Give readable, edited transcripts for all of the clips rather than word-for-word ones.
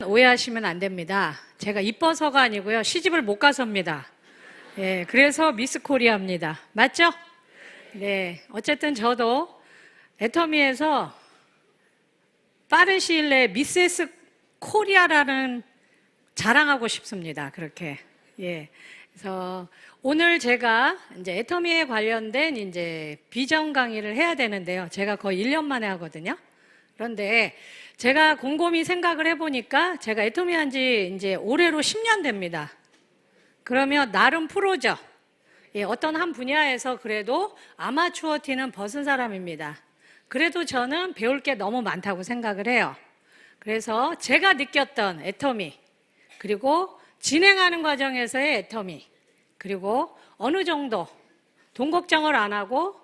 오해하시면 안 됩니다. 제가 이뻐서가 아니고요. 시집을 못 가서입니다. 예, 그래서 미스 코리아입니다. 맞죠? 네. 어쨌든 저도 애터미에서 빠른 시일 내에 미세스 코리아라는 자랑하고 싶습니다. 그렇게. 예. 그래서 오늘 제가 이제 애터미에 관련된 이제 비전 강의를 해야 되는데요. 제가 거의 1년 만에 하거든요. 그런데 제가 곰곰이 생각을 해보니까 제가 애터미 한지 이제 올해로 10년 됩니다. 그러면 나름 프로죠. 예, 어떤 한 분야에서 그래도 아마추어 티는 벗은 사람입니다. 그래도 저는 배울 게 너무 많다고 생각을 해요. 그래서 제가 느꼈던 애터미, 그리고 진행하는 과정에서의 애터미, 그리고 어느 정도 돈 걱정을 안 하고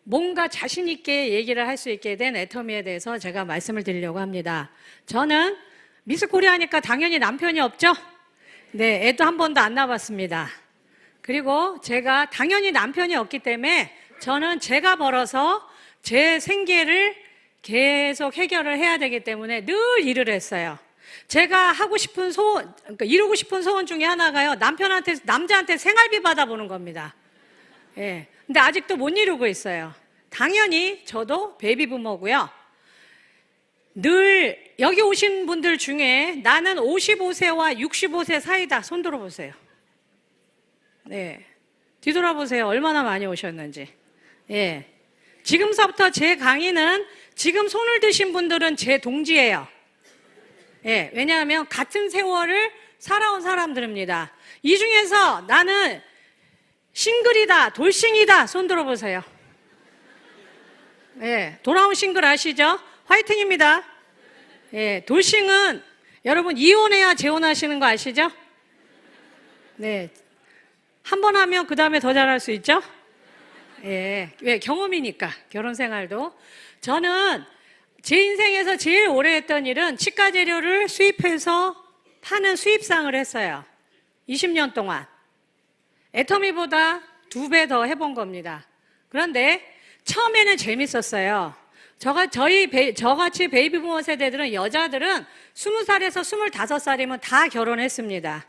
뭔가 자신 있게 얘기를 할 수 있게 된 애터미에 대해서 제가 말씀을 드리려고 합니다. 저는 미스 코리아니까 당연히 남편이 없죠? 네, 애도 한 번도 안 낳아봤습니다. 그리고 제가 당연히 남편이 없기 때문에 저는 제가 벌어서 제 생계를 계속 해결을 해야 되기 때문에 늘 일을 했어요. 제가 하고 싶은 소원, 그러니까 이루고 싶은 소원 중에 하나가요. 남자한테 생활비 받아보는 겁니다. 예. 근데 아직도 못 이루고 있어요. 당연히 저도 베이비 부모고요. 늘 여기 오신 분들 중에 나는 55세와 65세 사이다. 손 들어보세요. 네. 뒤돌아보세요. 얼마나 많이 오셨는지. 예. 지금서부터 제 강의는 지금 손을 드신 분들은 제 동지예요. 예. 왜냐하면 같은 세월을 살아온 사람들입니다. 이 중에서 나는 싱글이다, 돌싱이다, 손 들어보세요. 예, 돌아온 싱글 아시죠? 화이팅입니다. 예, 돌싱은 여러분 이혼해야 재혼하시는 거 아시죠? 네, 한 번 하면 그 다음에 더 잘할 수 있죠? 예, 왜 경험이니까 결혼 생활도. 저는 제 인생에서 제일 오래 했던 일은 치과 재료를 수입해서 파는 수입상을 했어요. 20년 동안. 애터미보다 2배 더 해본 겁니다. 그런데 처음에는 재밌었어요. 저같이 베이비 부모 세대들은, 여자들은 20살에서 25살이면 다 결혼했습니다.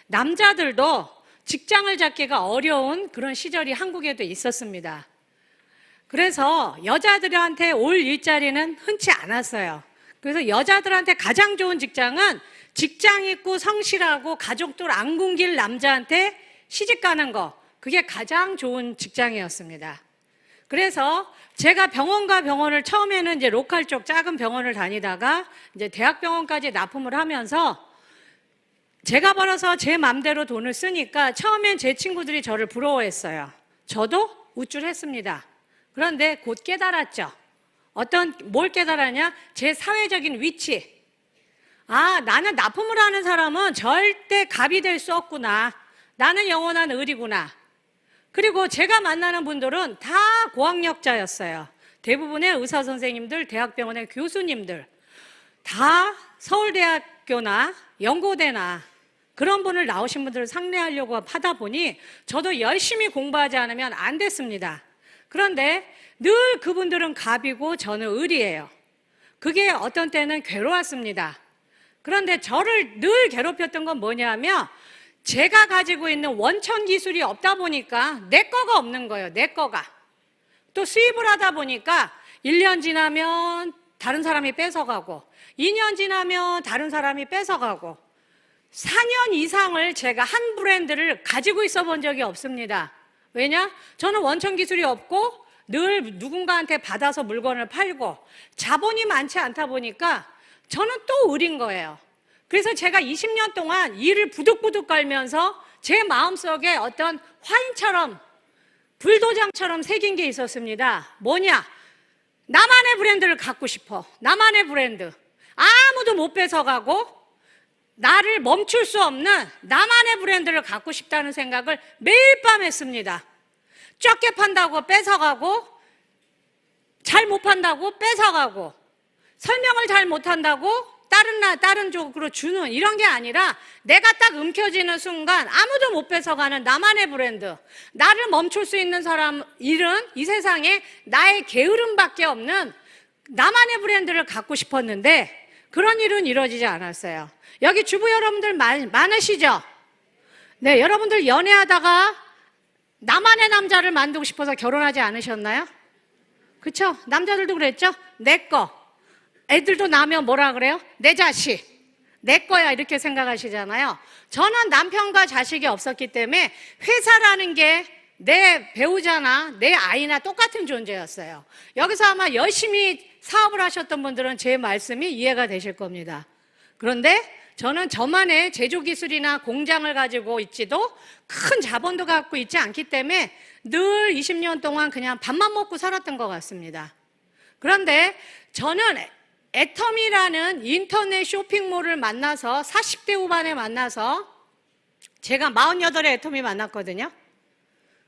남자들도 직장을 잡기가 어려운 그런 시절이 한국에도 있었습니다. 그래서 여자들한테 올 일자리는 흔치 않았어요. 그래서 여자들한테 가장 좋은 직장은 직장 있고 성실하고 가족들 안 굶길 남자한테 시집 가는 거, 그게 가장 좋은 직장이었습니다. 그래서 제가 병원과 병원을 처음에는 이제 로컬 쪽 작은 병원을 다니다가 이제 대학병원까지 납품을 하면서 제가 벌어서 제 맘대로 돈을 쓰니까 처음엔 제 친구들이 저를 부러워했어요. 저도 우쭐했습니다. 그런데 곧 깨달았죠. 뭘 깨달았냐? 제 사회적인 위치. 아, 나는 납품을 하는 사람은 절대 갑이 될 수 없구나. 나는 영원한 을이구나. 그리고 제가 만나는 분들은 다 고학력자였어요. 대부분의 의사 선생님들, 대학병원의 교수님들, 다 서울대학교나 연고대나 그런 분을 나오신 분들을 상대하려고 하다 보니 저도 열심히 공부하지 않으면 안 됐습니다. 그런데 늘 그분들은 갑이고 저는 을이에요. 그게 어떤 때는 괴로웠습니다. 그런데 저를 늘 괴롭혔던 건 뭐냐면 제가 가지고 있는 원천 기술이 없다 보니까 내 거가 없는 거예요. 내 거가. 또 수입을 하다 보니까 1년 지나면 다른 사람이 뺏어가고 2년 지나면 다른 사람이 뺏어가고 4년 이상을 제가 한 브랜드를 가지고 있어 본 적이 없습니다. 왜냐? 저는 원천 기술이 없고 늘 누군가한테 받아서 물건을 팔고 자본이 많지 않다 보니까 저는 또 을인 거예요. 그래서 제가 20년 동안 일을 부득부득 걸면서 제 마음속에 어떤 화인처럼 불도장처럼 새긴 게 있었습니다. 뭐냐? 나만의 브랜드를 갖고 싶어. 나만의 브랜드. 아무도 못 뺏어가고 나를 멈출 수 없는 나만의 브랜드를 갖고 싶다는 생각을 매일 밤 했습니다. 적게 판다고 뺏어가고 잘 못 판다고 뺏어가고 설명을 잘 못한다고 다른 쪽으로 주는 이런 게 아니라 내가 딱 움켜쥐는 순간 아무도 못 뺏어가는 나만의 브랜드, 나를 멈출 수 있는 사람, 일은 이 세상에 나의 게으름밖에 없는 나만의 브랜드를 갖고 싶었는데 그런 일은 이루어지지 않았어요. 여기 주부 여러분들 많으시죠? 네, 여러분들 연애하다가 나만의 남자를 만들고 싶어서 결혼하지 않으셨나요? 그쵸? 남자들도 그랬죠? 내 거. 애들도 낳으면 뭐라 그래요? 내 자식. 내 거야 이렇게 생각하시잖아요. 저는 남편과 자식이 없었기 때문에 회사라는 게 내 배우자나 내 아이나 똑같은 존재였어요. 여기서 아마 열심히 사업을 하셨던 분들은 제 말씀이 이해가 되실 겁니다. 그런데 저는 저만의 제조기술이나 공장을 가지고 있지도 큰 자본도 갖고 있지 않기 때문에 늘 20년 동안 그냥 밥만 먹고 살았던 것 같습니다. 그런데 저는 애터미라는 인터넷 쇼핑몰을 만나서 40대 후반에 만나서 제가 48에 애터미 만났거든요.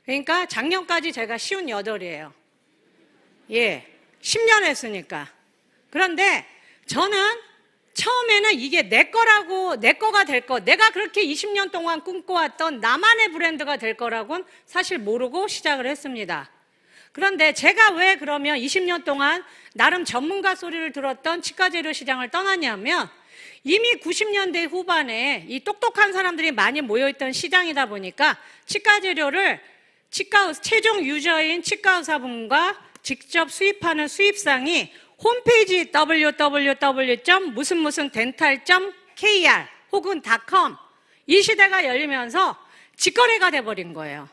그러니까 작년까지 제가 58이에요. 예, 10년 했으니까. 그런데 저는 처음에는 이게 내 거라고, 내 거가 될 거, 내가 그렇게 20년 동안 꿈꿔왔던 나만의 브랜드가 될 거라고는 사실 모르고 시작을 했습니다. 그런데 제가 왜 그러면 20년 동안 나름 전문가 소리를 들었던 치과재료 시장을 떠났냐면 이미 90년대 후반에 이 똑똑한 사람들이 많이 모여있던 시장이다 보니까 치과재료를 최종 유저인 치과의사분과 직접 수입하는 수입상이 홈페이지 www.dental.kr 혹은 .com 이 시대가 열리면서 직거래가 돼버린 거예요.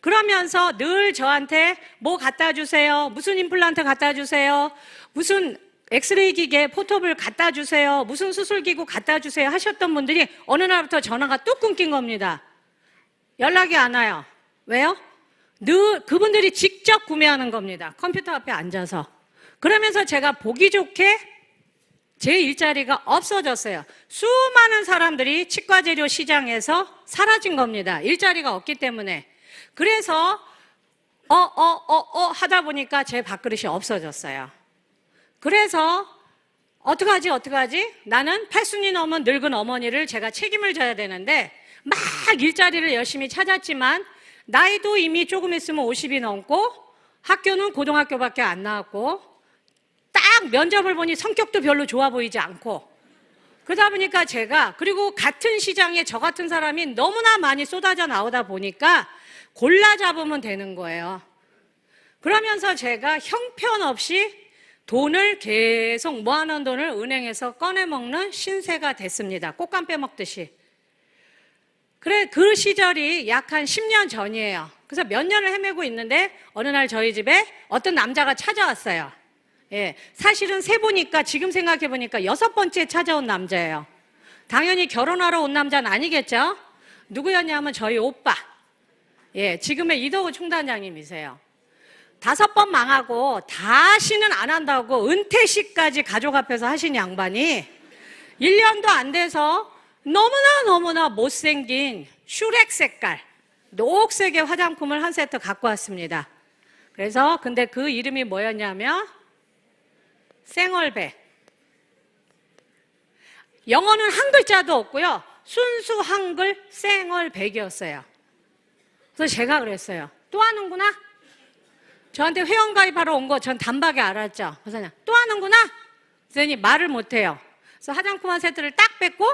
그러면서 늘 저한테 뭐 갖다 주세요, 무슨 임플란트 갖다 주세요, 무슨 엑스레이 기계 포터블 갖다 주세요, 무슨 수술기구 갖다 주세요 하셨던 분들이 어느 날부터 전화가 뚝 끊긴 겁니다. 연락이 안 와요. 왜요? 늘 그분들이 직접 구매하는 겁니다. 컴퓨터 앞에 앉아서. 그러면서 제가 보기 좋게 제 일자리가 없어졌어요. 수많은 사람들이 치과재료 시장에서 사라진 겁니다. 일자리가 없기 때문에. 그래서 하다 보니까 제 밥그릇이 없어졌어요. 그래서 어떡하지? 나는 80이 넘은 늙은 어머니를 제가 책임을 져야 되는데 막 일자리를 열심히 찾았지만 나이도 이미 조금 있으면 50이 넘고 학교는 고등학교밖에 안 나왔고 딱 면접을 보니 성격도 별로 좋아 보이지 않고 그러다 보니까 제가 그리고 같은 시장에 저 같은 사람이 너무나 많이 쏟아져 나오다 보니까 골라 잡으면 되는 거예요. 그러면서 제가 형편없이 돈을 계속 모아놓은 돈을 은행에서 꺼내 먹는 신세가 됐습니다. 꽃감 빼먹듯이. 그래, 그 시절이 약 한 10년 전이에요. 그래서 몇 년을 헤매고 있는데 어느 날 저희 집에 어떤 남자가 찾아왔어요. 예, 사실은 세보니까 지금 생각해보니까 6번째 찾아온 남자예요. 당연히 결혼하러 온 남자는 아니겠죠? 누구였냐면 저희 오빠. 예, 지금의 이덕우 총단장님이세요. 5번 망하고 다시는 안 한다고 은퇴식까지 가족 앞에서 하신 양반이 1년도 안 돼서 너무나 못생긴 슈렉 색깔 녹색의 화장품을 한 세트 갖고 왔습니다. 그래서 근데 그 이름이 뭐였냐면 생얼백. 영어는 한 글자도 없고요. 순수 한글 생얼백이었어요. 그래서 제가 그랬어요. 또 하는구나? 저한테 회원가입하러 온 거 전 단박에 알았죠. 그래서 그냥 또 하는구나? 그랬더니 말을 못해요. 그래서 화장품 한 세트를 딱 뺏고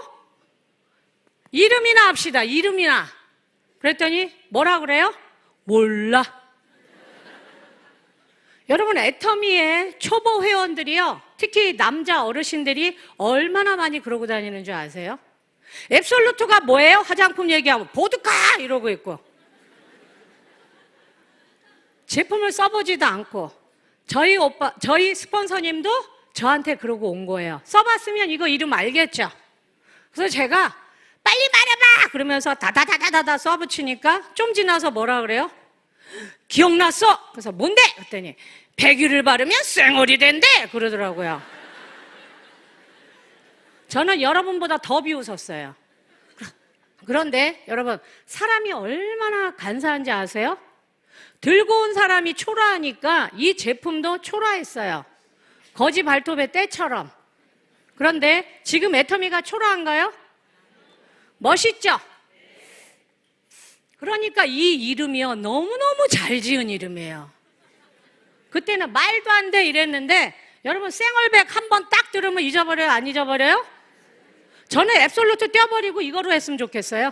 이름이나 합시다. 이름이나. 그랬더니 뭐라 그래요? 몰라. 여러분 애터미의 초보 회원들이요. 특히 남자 어르신들이 얼마나 많이 그러고 다니는 줄 아세요? 앱솔루트가 뭐예요? 화장품 얘기하면 보드카 이러고 있고 제품을 써보지도 않고 저희 스폰서님도 저한테 그러고 온 거예요. 써봤으면 이거 이름 알겠죠? 그래서 제가 빨리 말해봐! 그러면서 다다다다다 써붙이니까 좀 지나서 뭐라 그래요? 기억났어! 그래서 뭔데? 그랬더니 100일을 바르면 쌩얼이 된대! 그러더라고요. 저는 여러분보다 더 비웃었어요. 그런데 여러분 사람이 얼마나 간사한지 아세요? 들고 온 사람이 초라하니까 이 제품도 초라했어요. 거지 발톱의 때처럼. 그런데 지금 애터미가 초라한가요? 멋있죠? 그러니까 이 이름이요 너무너무 잘 지은 이름이에요. 그때는 말도 안 돼 이랬는데 여러분 생얼백 한 번 딱 들으면 잊어버려요? 안 잊어버려요? 저는 앱솔루트 떼어버리고 이거로 했으면 좋겠어요.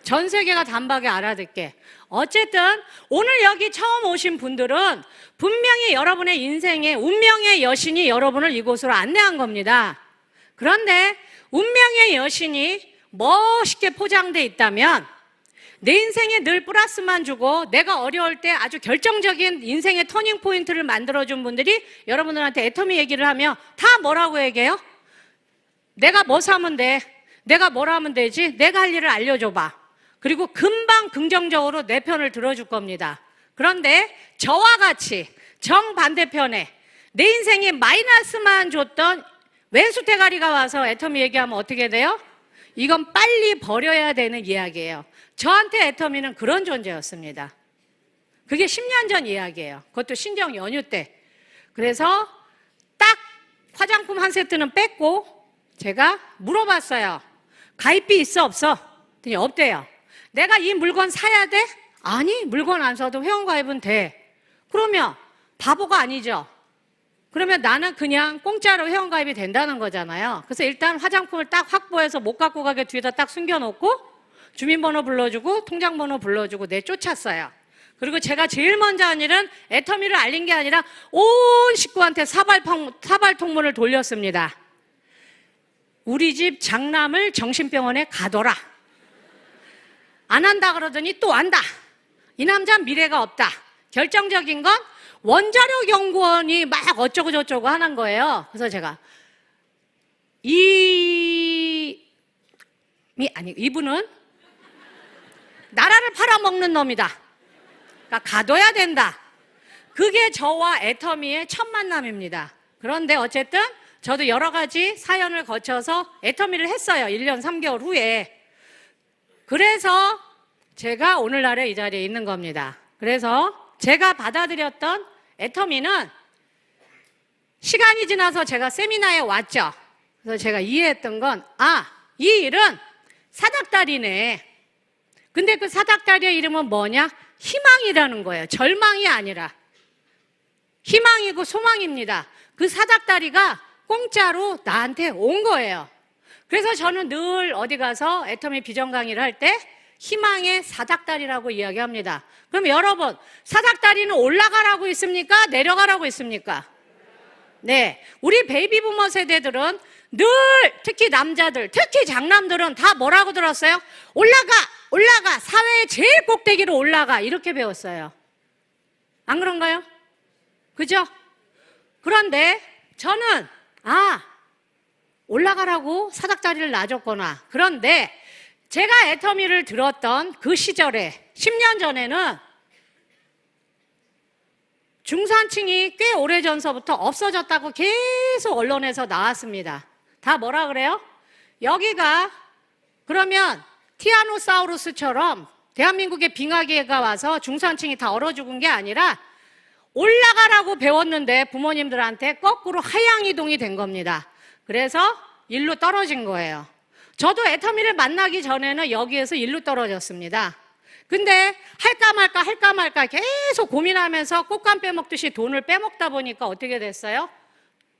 전 세계가 단박에 알아듣게. 어쨌든 오늘 여기 처음 오신 분들은 분명히 여러분의 인생의 운명의 여신이 여러분을 이곳으로 안내한 겁니다. 그런데 운명의 여신이 멋있게 포장돼 있다면 내 인생에 늘 플러스만 주고 내가 어려울 때 아주 결정적인 인생의 터닝 포인트를 만들어준 분들이 여러분들한테 애터미 얘기를 하면 다 뭐라고 얘기해요? 내가 뭐 사면 돼? 내가 뭘 하면 되지? 내가 할 일을 알려줘봐. 그리고 금방 긍정적으로 내 편을 들어줄 겁니다. 그런데 저와 같이 정반대편에 내 인생에 마이너스만 줬던 왼수대가리가 와서 애터미 얘기하면 어떻게 돼요? 이건 빨리 버려야 되는 이야기예요. 저한테 애터미는 그런 존재였습니다. 그게 10년 전 이야기예요. 그것도 신정 연휴 때. 그래서 딱 화장품 한 세트는 뺐고 제가 물어봤어요. 가입비 있어 없어? 그랬더니 없대요. 내가 이 물건 사야 돼? 아니, 물건 안 사도 회원가입은 돼. 그러면 바보가 아니죠. 그러면 나는 그냥 공짜로 회원가입이 된다는 거잖아요. 그래서 일단 화장품을 딱 확보해서 못 갖고 가게 뒤에다 딱 숨겨놓고 주민번호 불러주고 통장번호 불러주고 내쫓았어요. 그리고 제가 제일 먼저 한 일은 애터미를 알린 게 아니라 온 식구한테 사발 통문을 돌렸습니다. 우리 집 장남을 정신병원에 가둬라. 안 한다 그러더니 또 한다. 이 남자 미래가 없다. 결정적인 건 원자력 연구원이 막 어쩌고 저쩌고 하는 거예요. 그래서 제가 이분은 나라를 팔아먹는 놈이다. 그러니까 가둬야 된다. 그게 저와 애터미의 첫 만남입니다. 그런데 어쨌든 저도 여러 가지 사연을 거쳐서 애터미를 했어요. 1년 3개월 후에. 그래서 제가 오늘날에 이 자리에 있는 겁니다. 그래서 제가 받아들였던 애터미는 시간이 지나서 제가 세미나에 왔죠. 그래서 제가 이해했던 건 이 일은 사닥다리네. 근데 그 사닥다리의 이름은 뭐냐? 희망이라는 거예요. 절망이 아니라 희망이고 소망입니다. 그 사닥다리가 공짜로 나한테 온 거예요. 그래서 저는 늘 어디 가서 애터미 비전 강의를 할 때 희망의 사닥다리라고 이야기합니다. 그럼 여러분, 사닥다리는 올라가라고 있습니까? 내려가라고 있습니까? 네, 우리 베이비부머 세대들은 늘 특히 남자들, 특히 장남들은 다 뭐라고 들었어요? 올라가, 사회의 제일 꼭대기로 올라가, 이렇게 배웠어요. 안 그런가요? 그죠? 그런데 저는 올라가라고 사닥다리를 놔줬구나. 그런데 제가 애터미를 들었던 그 시절에 10년 전에는 중산층이 꽤 오래전서부터 없어졌다고 계속 언론에서 나왔습니다. 다 뭐라 그래요? 여기가 그러면 티라노사우루스처럼 대한민국에 빙하기가 와서 중산층이 다 얼어 죽은 게 아니라 올라가라고 배웠는데 부모님들한테 거꾸로 하향이동이 된 겁니다. 그래서 일로 떨어진 거예요. 저도 애터미를 만나기 전에는 여기에서 일로 떨어졌습니다. 근데 할까 말까 계속 고민하면서 꽃감 빼먹듯이 돈을 빼먹다 보니까 어떻게 됐어요?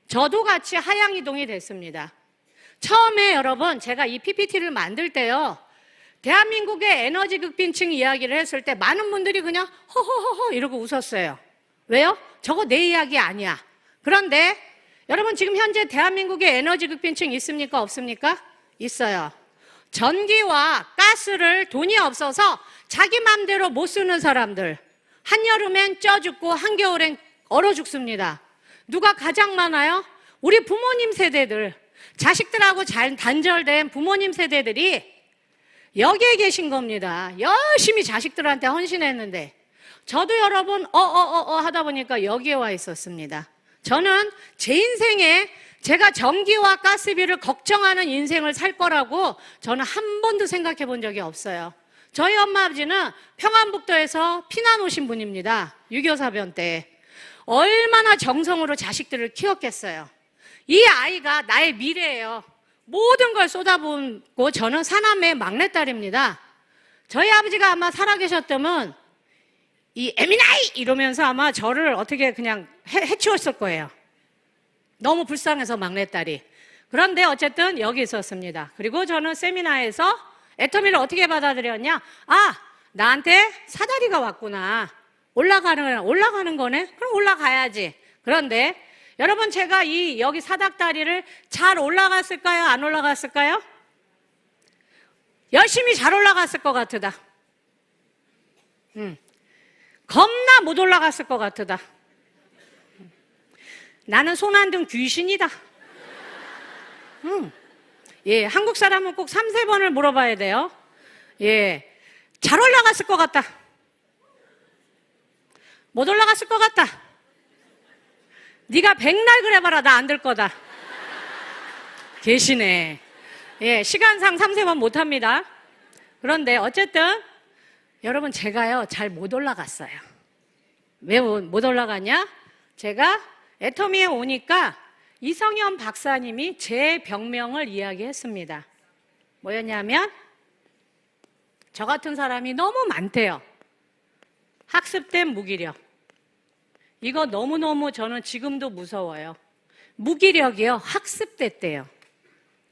저도 같이 하향이동이 됐습니다. 처음에 여러분 제가 이 PPT를 만들 때요, 대한민국의 에너지 극빈층 이야기를 했을 때 많은 분들이 그냥 허허허허 이러고 웃었어요. 왜요? 저거 내 이야기 아니야. 그런데 여러분 지금 현재 대한민국에 에너지 극빈층 있습니까? 없습니까? 있어요. 전기와 가스를 돈이 없어서 자기 맘대로 못 쓰는 사람들, 한여름엔 쪄 죽고 한겨울엔 얼어 죽습니다. 누가 가장 많아요? 우리 부모님 세대들, 자식들하고 잘 단절된 부모님 세대들이 여기에 계신 겁니다. 열심히 자식들한테 헌신했는데 저도 여러분 하다 보니까 여기에 와 있었습니다. 저는 제 인생에 제가 전기와 가스비를 걱정하는 인생을 살 거라고 저는 한 번도 생각해 본 적이 없어요. 저희 엄마 아버지는 평안북도에서 피난 오신 분입니다. 6.25 사변 때. 얼마나 정성으로 자식들을 키웠겠어요. 이 아이가 나의 미래예요. 모든 걸 쏟아붓고 저는 사남매의 막내딸입니다. 저희 아버지가 아마 살아계셨다면 이 에미나이 이러면서 아마 저를 어떻게 그냥 해치웠을 거예요. 너무 불쌍해서 막내딸이. 그런데 어쨌든 여기 있었습니다. 그리고 저는 세미나에서 애터미를 어떻게 받아들였냐? 아, 나한테 사다리가 왔구나. 올라가는 거네? 그럼 올라가야지. 그런데 여러분, 제가 여기 사닥다리를 잘 올라갔을까요? 안 올라갔을까요? 열심히 잘 올라갔을 것 같으다. 겁나 못 올라갔을 것 같으다. 나는 손 안 든 귀신이다. 예, 한국 사람은 꼭 3-4번을 물어봐야 돼요. 예, 잘 올라갔을 것 같다. 못 올라갔을 것 같다. 네가 백날 그래봐라, 나 안 될 거다. 계시네. 예, 시간상 3-4번 못합니다. 그런데 어쨌든 여러분, 제가요 잘 못 올라갔어요. 왜 못 올라갔냐? 제가 애터미에 오니까 이성현 박사님이 제 병명을 이야기했습니다. 뭐였냐면, 저 같은 사람이 너무 많대요. 학습된 무기력. 이거 너무너무 저는 지금도 무서워요. 무기력이요, 학습됐대요.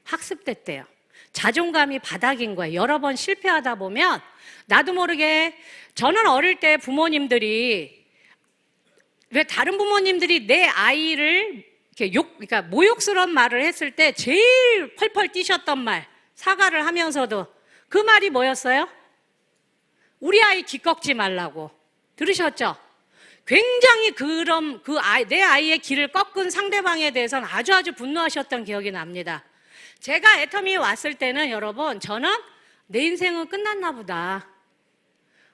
학습됐대요. 자존감이 바닥인 거예요. 여러 번 실패하다 보면 나도 모르게, 저는 어릴 때 부모님들이, 왜 다른 부모님들이 내 아이를 이렇게 그러니까 모욕스러운 말을 했을 때 제일 펄펄 뛰셨던 말, 사과를 하면서도 그 말이 뭐였어요? 우리 아이 기 꺾지 말라고. 들으셨죠? 굉장히 내 아이의 기를 꺾은 상대방에 대해서는 아주 분노하셨던 기억이 납니다. 제가 애터미에 왔을 때는 여러분, 저는 내 인생은 끝났나 보다.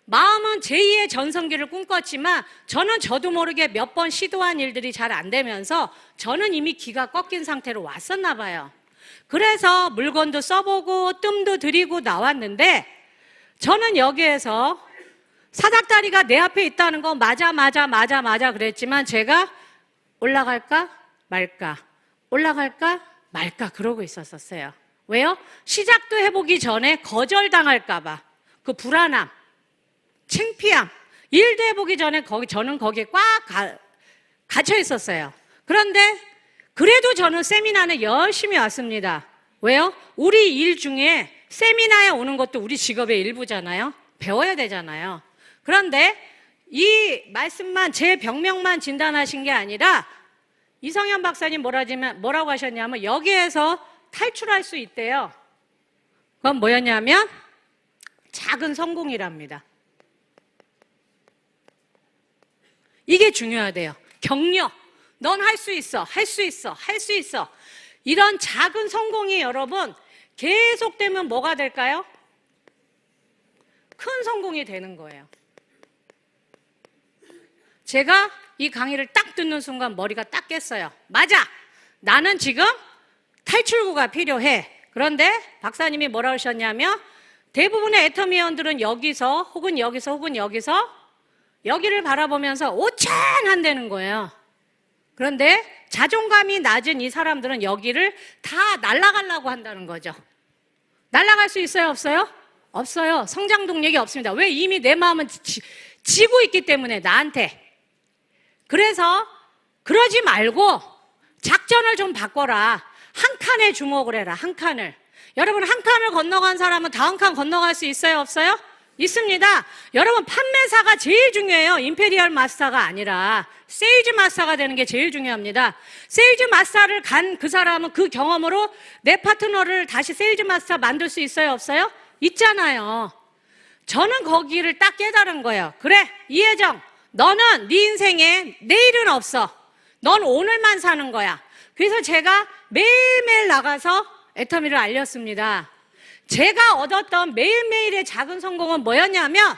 마음은 제2의 전성기를 꿈꿨지만 저도 모르게 몇 번 시도한 일들이 잘 안 되면서 저는 이미 기가 꺾인 상태로 왔었나 봐요. 그래서 물건도 써보고 뜸도 들이고 나왔는데, 저는 여기에서 사닥다리가 내 앞에 있다는 거 맞아 그랬지만 제가 올라갈까 말까 올라갈까 말까 그러고 있었어요. 왜요? 시작도 해보기 전에 거절당할까 봐 그 불안함, 창피함, 일도 해보기 전에 저는 거기에 꽉 갇혀 있었어요. 그런데 그래도 저는 세미나에 열심히 왔습니다. 왜요? 우리 일 중에 세미나에 오는 것도 우리 직업의 일부잖아요. 배워야 되잖아요. 그런데 이 말씀만, 제 병명만 진단하신 게 아니라 이성현 박사님 뭐라고 하셨냐면, 여기에서 탈출할 수 있대요. 그건 뭐였냐면 작은 성공이랍니다. 이게 중요하대요. 격려. 넌 할 수 있어, 할 수 있어, 할 수 있어. 이런 작은 성공이 여러분 계속되면 뭐가 될까요? 큰 성공이 되는 거예요. 제가 이 강의를 딱 듣는 순간 머리가 딱 깼어요. 맞아! 나는 지금 탈출구가 필요해. 그런데 박사님이 뭐라 하셨냐면, 대부분의 애터미원들은 여기서 혹은 여기서 혹은 여기를 바라보면서 오찬한다는 거예요. 그런데 자존감이 낮은 이 사람들은 여기를 다 날아가려고 한다는 거죠. 날아갈 수 있어요, 없어요? 없어요. 성장 동력이 없습니다. 왜? 이미 내 마음은 지고 있기 때문에, 나한테. 그래서 그러지 말고 작전을 좀 바꿔라. 한 칸에 주목을 해라. 한 칸을. 여러분, 한 칸을 건너간 사람은 다음 칸 건너갈 수 있어요, 없어요? 있습니다. 여러분, 판매사가 제일 중요해요. 임페리얼 마스터가 아니라 세일즈 마스터가 되는 게 제일 중요합니다. 세일즈 마스터를 간 그 사람은 그 경험으로 내 파트너를 다시 세일즈 마스터 만들 수 있어요, 없어요? 있잖아요. 저는 거기를 딱 깨달은 거예요. 그래, 이혜정, 너는 네 인생에 내일은 없어. 넌 오늘만 사는 거야. 그래서 제가 매일매일 나가서 애터미를 알렸습니다. 제가 얻었던 매일매일의 작은 성공은 뭐였냐면,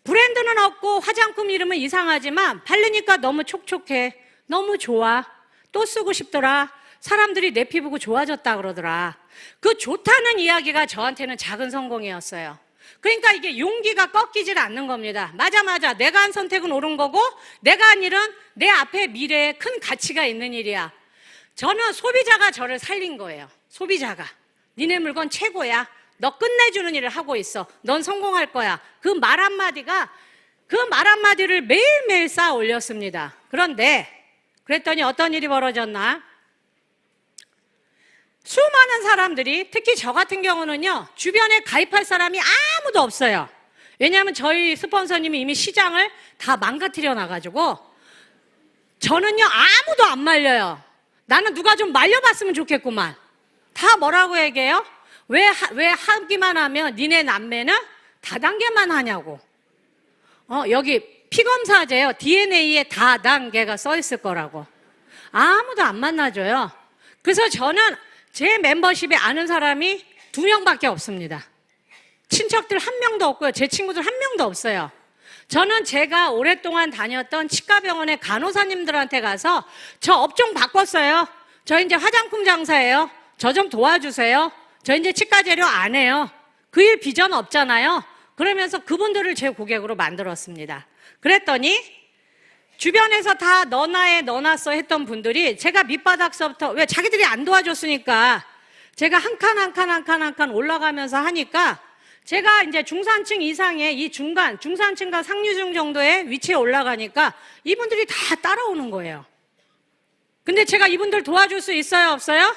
브랜드는 없고 화장품 이름은 이상하지만 바르니까 너무 촉촉해, 너무 좋아, 또 쓰고 싶더라, 사람들이 내 피부가 좋아졌다 그러더라. 그 좋다는 이야기가 저한테는 작은 성공이었어요. 그러니까 이게 용기가 꺾이질 않는 겁니다. 맞아, 내가 한 선택은 옳은 거고, 내가 한 일은 내 앞에 미래에 큰 가치가 있는 일이야. 저는 소비자가 저를 살린 거예요. 소비자가. 니네 물건 최고야. 너 끝내주는 일을 하고 있어. 넌 성공할 거야. 그 말 한마디를 매일매일 쌓아 올렸습니다. 그런데 그랬더니 어떤 일이 벌어졌나? 수많은 사람들이, 특히 저 같은 경우는요, 주변에 가입할 사람이 아무도 없어요. 왜냐하면 저희 스폰서님이 이미 시장을 다 망가뜨려 놔가지고 저는요 아무도 안 말려요. 나는 누가 좀 말려봤으면 좋겠구만. 다 뭐라고 얘기해요? 왜 하기만 하면 니네 남매는 다단계만 하냐고. 여기 피검사제요. DNA에 다단계가 써 있을 거라고. 아무도 안 만나줘요. 그래서 저는 제 멤버십에 아는 사람이 2명밖에 없습니다. 친척들 1명도 없고요. 제 친구들 1명도 없어요. 저는 제가 오랫동안 다녔던 치과병원의 간호사님들한테 가서 저 업종 바꿨어요. 저 이제 화장품 장사예요. 저 좀 도와주세요. 저 이제 치과 재료 안 해요. 그 일 비전 없잖아요. 그러면서 그분들을 제 고객으로 만들었습니다. 그랬더니 주변에서 다 너나에 너나써 했던 분들이 제가 밑바닥서부터, 왜 자기들이 안 도와줬으니까 제가 한 칸 올라가면서 하니까 제가 이제 중산층 이상의 이 중산층과 상류층 정도의 위치에 올라가니까 이분들이 다 따라오는 거예요. 근데 제가 이분들 도와줄 수 있어요, 없어요?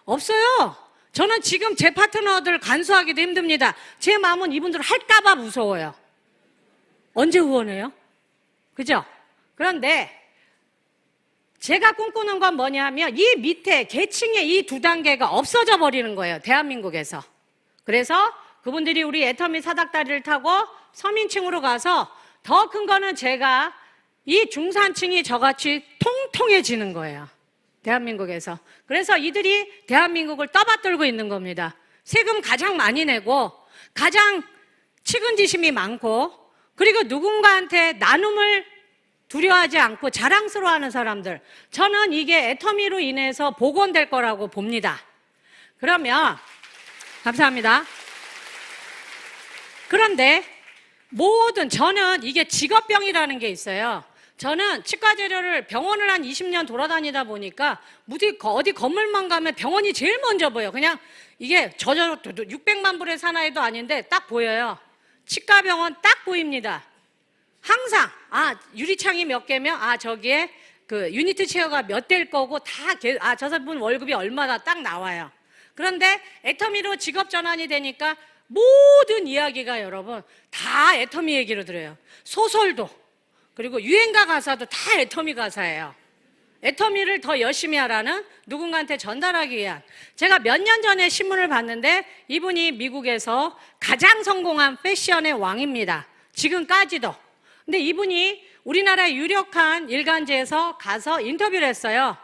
없어요. 저는 지금 제 파트너들 간수하기도 힘듭니다. 제 마음은 이분들 할까봐 무서워요. 언제 후원해요? 그죠? 그런데 제가 꿈꾸는 건 뭐냐면 이 밑에 계층의 이 2단계가 없어져 버리는 거예요. 대한민국에서. 그래서 그분들이 우리 애터미 사닥다리를 타고 서민층으로 가서 더 큰 거는 제가 이 중산층이 저같이 통통해지는 거예요. 대한민국에서. 그래서 이들이 대한민국을 떠받들고 있는 겁니다. 세금 가장 많이 내고 가장 측은지심이 많고 그리고 누군가한테 나눔을 두려워하지 않고 자랑스러워하는 사람들. 저는 이게 애터미로 인해서 복원될 거라고 봅니다. 그러면 감사합니다. 그런데 저는 이게 직업병이라는 게 있어요. 저는 치과 재료를 병원을 한 20년 돌아다니다 보니까 어디 건물만 가면 병원이 제일 먼저 보여. 그냥 이게 600만 불의 사나이도 아닌데 딱 보여요. 치과 병원 딱 보입니다. 항상 유리창이 몇 개면 저기에 그 유니트 체어가 몇 대일 거고 저 사람 월급이 얼마다 딱 나와요. 그런데 애터미로 직업 전환이 되니까 모든 이야기가 여러분 다 애터미 얘기로 들어요. 소설도 그리고 유행가 가사도 다 애터미 가사예요. 애터미를 더 열심히 하라는 누군가한테 전달하기 위한. 제가 몇 년 전에 신문을 봤는데 이분이 미국에서 가장 성공한 패션의 왕입니다. 지금까지도. 근데 이분이 우리나라의 유력한 일간지에서 가서 인터뷰를 했어요.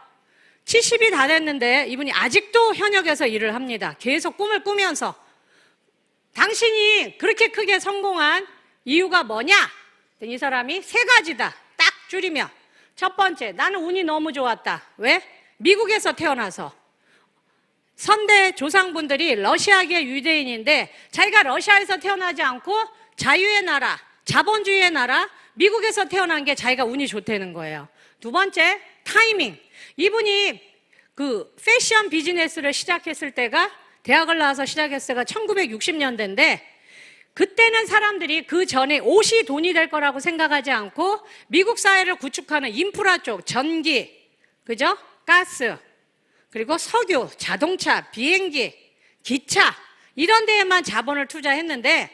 70이 다 됐는데 이분이 아직도 현역에서 일을 합니다. 계속 꿈을 꾸면서. 당신이 그렇게 크게 성공한 이유가 뭐냐? 이 사람이 3가지다. 딱 줄이면. 첫 번째, 나는 운이 너무 좋았다. 왜? 미국에서 태어나서. 선대 조상분들이 러시아계 유대인인데 자기가 러시아에서 태어나지 않고 자유의 나라, 자본주의의 나라, 미국에서 태어난 게 자기가 운이 좋다는 거예요. 2번째, 타이밍. 이분이 그 패션 비즈니스를 시작했을 때가 대학을 나와서 시작했을 때가 1960년대인데 그때는 사람들이 그 전에 옷이 돈이 될 거라고 생각하지 않고 미국 사회를 구축하는 인프라 쪽, 전기, 그죠? 가스, 그리고 석유, 자동차, 비행기, 기차 이런 데에만 자본을 투자했는데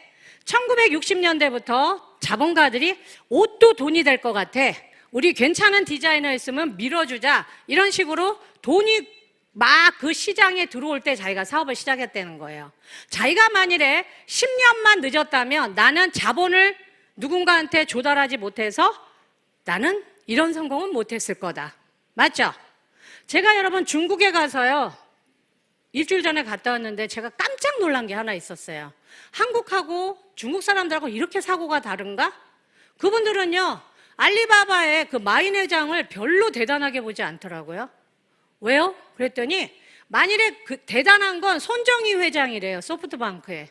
1960년대부터 자본가들이 옷도 돈이 될 것 같아. 우리 괜찮은 디자이너 있으면 밀어주자. 이런 식으로 돈이 막 그 시장에 들어올 때 자기가 사업을 시작했다는 거예요. 자기가 만일에 10년만 늦었다면 나는 자본을 누군가한테 조달하지 못해서 나는 이런 성공은 못했을 거다. 맞죠? 제가 여러분 중국에 가서요. 일주일 전에 갔다 왔는데 제가 깜짝 놀란 게 하나 있었어요. 한국하고 중국 사람들하고 이렇게 사고가 다른가? 그분들은요. 알리바바의 그 마인 회장을 별로 대단하게 보지 않더라고요. 왜요? 그랬더니 만일에 그 대단한 건 손정희 회장이래요. 소프트뱅크에.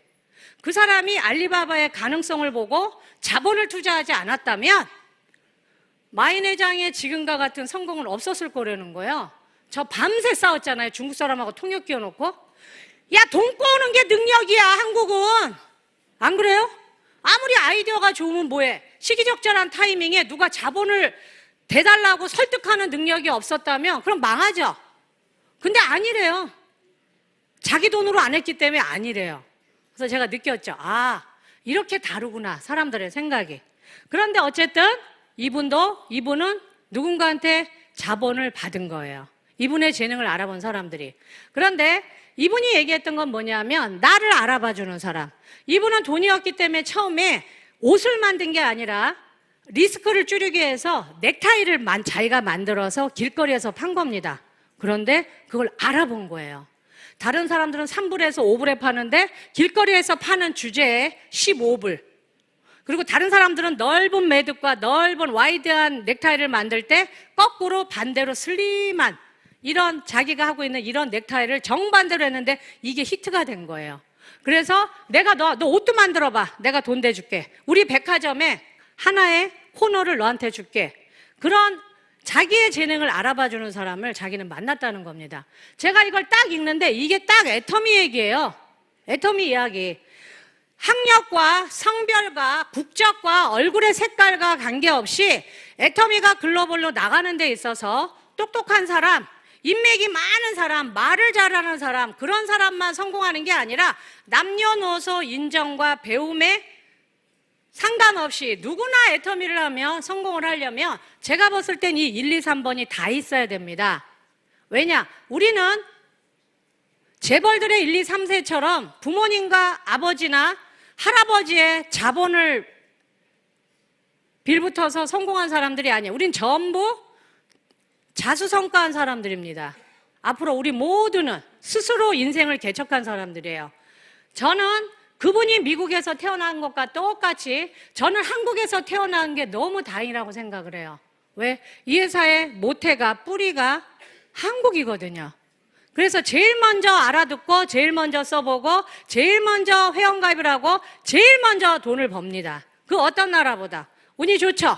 그 사람이 알리바바의 가능성을 보고 자본을 투자하지 않았다면 마인 회장의 지금과 같은 성공은 없었을 거라는 거예요. 저 밤새 싸웠잖아요. 중국 사람하고 통역 끼워놓고. 야, 돈 꼬는 게 능력이야, 한국은. 안 그래요? 아무리 아이디어가 좋으면 뭐해? 시기적절한 타이밍에 누가 자본을 대달라고 설득하는 능력이 없었다면 그럼 망하죠. 근데 아니래요. 자기 돈으로 안 했기 때문에 아니래요. 그래서 제가 느꼈죠. 아, 이렇게 다르구나, 사람들의 생각이. 그런데 어쨌든 이분은 누군가한테 자본을 받은 거예요. 이분의 재능을 알아본 사람들이. 그런데 이분이 얘기했던 건 뭐냐면 나를 알아봐 주는 사람. 이분은 돈이 없기 때문에 처음에 옷을 만든 게 아니라 리스크를 줄이기 위해서 넥타이를 자기가 만들어서 길거리에서 판 겁니다. 그런데 그걸 알아본 거예요. 다른 사람들은 3불에서 5불에 파는데 길거리에서 파는 주제에 15불. 그리고 다른 사람들은 넓은 매듭과 넓은 와이드한 넥타이를 만들 때 거꾸로 반대로 슬림한 이런 자기가 하고 있는 이런 넥타이를 정반대로 했는데 이게 히트가 된 거예요. 그래서 내가 너 옷도 만들어봐. 내가 돈 대줄게. 우리 백화점에 하나의 코너를 너한테 줄게. 그런 자기의 재능을 알아봐주는 사람을 자기는 만났다는 겁니다. 제가 이걸 딱 읽는데 이게 딱 애터미 얘기예요. 애터미 이야기. 학력과 성별과 국적과 얼굴의 색깔과 관계없이 애터미가 글로벌로 나가는 데 있어서 똑똑한 사람, 인맥이 많은 사람, 말을 잘하는 사람, 그런 사람만 성공하는 게 아니라 남녀노소 인정과 배움에 상관없이 누구나 애터미를 하면 성공을 하려면 제가 봤을 땐 이 1, 2, 3번이 다 있어야 됩니다. 왜냐? 우리는 재벌들의 1, 2, 3세처럼 부모님과 아버지나 할아버지의 자본을 빌붙어서 성공한 사람들이 아니에요. 우린 전부 자수성가한 사람들입니다. 앞으로 우리 모두는 스스로 인생을 개척한 사람들이에요. 저는 그분이 미국에서 태어난 것과 똑같이 저는 한국에서 태어난 게 너무 다행이라고 생각을 해요. 왜? 이 회사의 모태가, 뿌리가 한국이거든요. 그래서 제일 먼저 알아듣고 제일 먼저 써보고 제일 먼저 회원가입을 하고 제일 먼저 돈을 법니다. 그 어떤 나라보다. 운이 좋죠?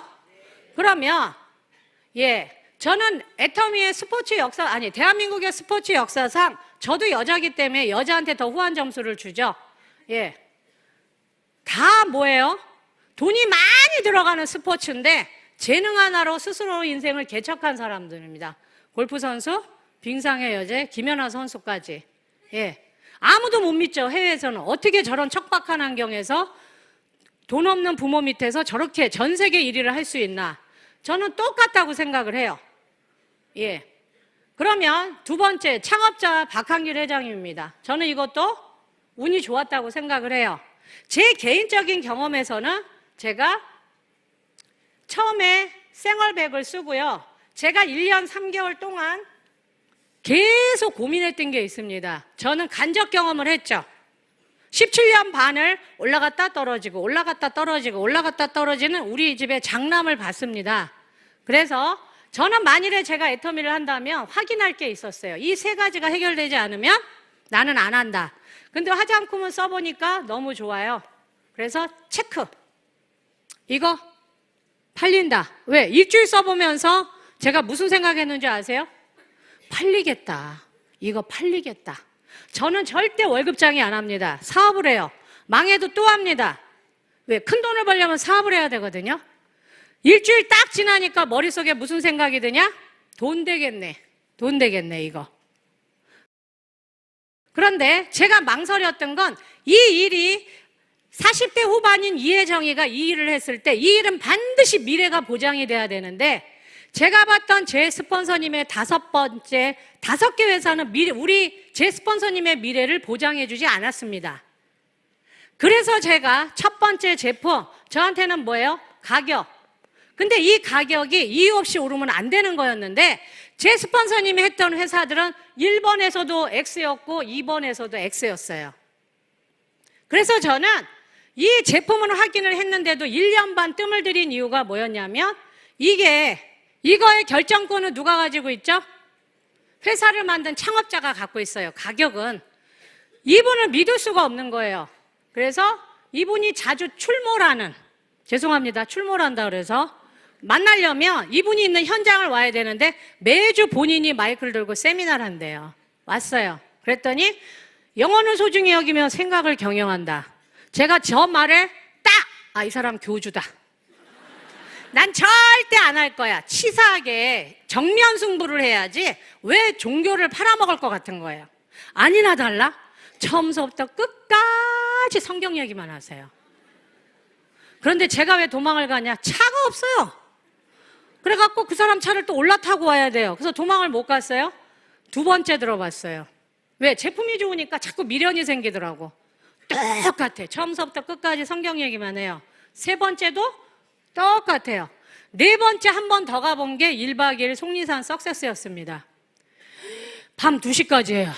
그러면 저는 애터미의 스포츠 역사, 아니 대한민국의 스포츠 역사상 저도 여자기 때문에 여자한테 더 후한 점수를 주죠. 다 뭐예요? 돈이 많이 들어가는 스포츠인데 재능 하나로 스스로 인생을 개척한 사람들입니다. 골프 선수, 빙상의 여제, 김연아 선수까지. 아무도 못 믿죠. 해외에서는 어떻게 저런 척박한 환경에서 돈 없는 부모 밑에서 저렇게 전 세계 1위를 할 수 있나? 저는 똑같다고 생각을 해요. 그러면 두 번째, 창업자 박한길 회장님입니다. 저는 이것도 운이 좋았다고 생각을 해요. 제 개인적인 경험에서는 제가 처음에 생얼백을 쓰고요. 제가 1년 3개월 동안 계속 고민했던 게 있습니다. 저는 간접 경험을 했죠. 17년 반을 올라갔다 떨어지고 올라갔다 떨어지고 올라갔다 떨어지는 우리 집의 장남을 봤습니다. 그래서 저는 만일에 제가 애터미를 한다면 확인할 게 있었어요. 이 세 가지가 해결되지 않으면 나는 안 한다. 근데 화장품은 써보니까 너무 좋아요. 그래서 체크. 이거 팔린다. 왜? 일주일 써보면서 제가 무슨 생각했는지 아세요? 팔리겠다. 이거 팔리겠다. 저는 절대 월급장이 안 합니다. 사업을 해요. 망해도 또 합니다. 왜? 큰 돈을 벌려면 사업을 해야 되거든요. 일주일 딱 지나니까 머릿속에 무슨 생각이 드냐? 돈 되겠네. 돈 되겠네, 이거. 그런데 제가 망설였던 건 이 일이 40대 후반인 이혜정이가 이 일을 했을 때 이 일은 반드시 미래가 보장이 돼야 되는데 제가 봤던 제 스폰서님의 5개 회사는 제 스폰서님의 미래를 보장해주지 않았습니다. 그래서 제가 첫 번째 제품, 저한테는 뭐예요? 가격. 근데 이 가격이 이유 없이 오르면 안 되는 거였는데 제 스폰서님이 했던 회사들은 1번에서도 X였고 2번에서도 X였어요. 그래서 저는 이 제품을 확인을 했는데도 1년 반 뜸을 들인 이유가 뭐였냐면 이거의 결정권은 누가 가지고 있죠? 회사를 만든 창업자가 갖고 있어요. 가격은. 이분을 믿을 수가 없는 거예요. 그래서 이분이 자주 출몰한다 그래서 만나려면 이분이 있는 현장을 와야 되는데 매주 본인이 마이크를 들고 세미나를 한대요. 왔어요. 그랬더니 영혼을 소중히 여기며 생각을 경영한다. 제가 저 말에 딱! 이 사람 교주다. 난 절대 안 할 거야. 치사하게 정면 승부를 해야지 왜 종교를 팔아먹을 것 같은 거예요. 아니나 달라 처음부터 끝까지 성경 얘기만 하세요. 그런데 제가 왜 도망을 가냐? 차가 없어요. 그래갖고 그 사람 차를 또 올라타고 와야 돼요. 그래서 도망을 못 갔어요. 두 번째 들어봤어요. 왜? 제품이 좋으니까 자꾸 미련이 생기더라고. 똑같아. 처음부터 끝까지 성경 얘기만 해요. 세 번째도 똑같아요. 네 번째 한 번 더 가본 게 1박 2일 속리산 석세스였습니다. 밤 2시까지예요.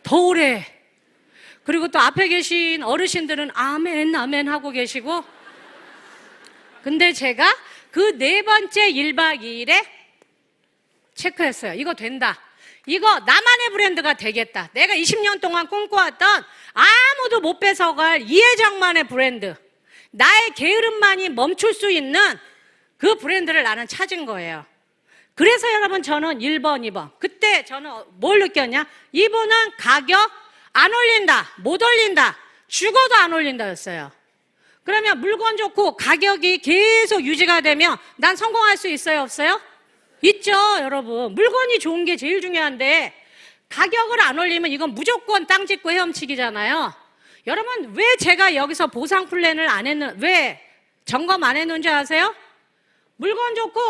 더 오래 해. 그리고 또 앞에 계신 어르신들은 아멘 아멘 하고 계시고, 근데 제가 그 네 번째 1박 2일에 체크했어요. 이거 된다. 이거 나만의 브랜드가 되겠다. 내가 20년 동안 꿈꿔왔던 아무도 못 뺏어갈 이회장만의 브랜드, 나의 게으름만이 멈출 수 있는 그 브랜드를 나는 찾은 거예요. 그래서 여러분 저는 1번, 2번. 그때 저는 뭘 느꼈냐? 이분은 가격 안 올린다, 못 올린다, 죽어도 안 올린다였어요. 그러면 물건 좋고 가격이 계속 유지가 되면 난 성공할 수 있어요, 없어요? 있죠, 여러분. 물건이 좋은 게 제일 중요한데 가격을 안 올리면 이건 무조건 땅 짚고 헤엄치기잖아요. 여러분, 왜 제가 여기서 보상 플랜을 왜 점검 안 했는지 아세요? 물건 좋고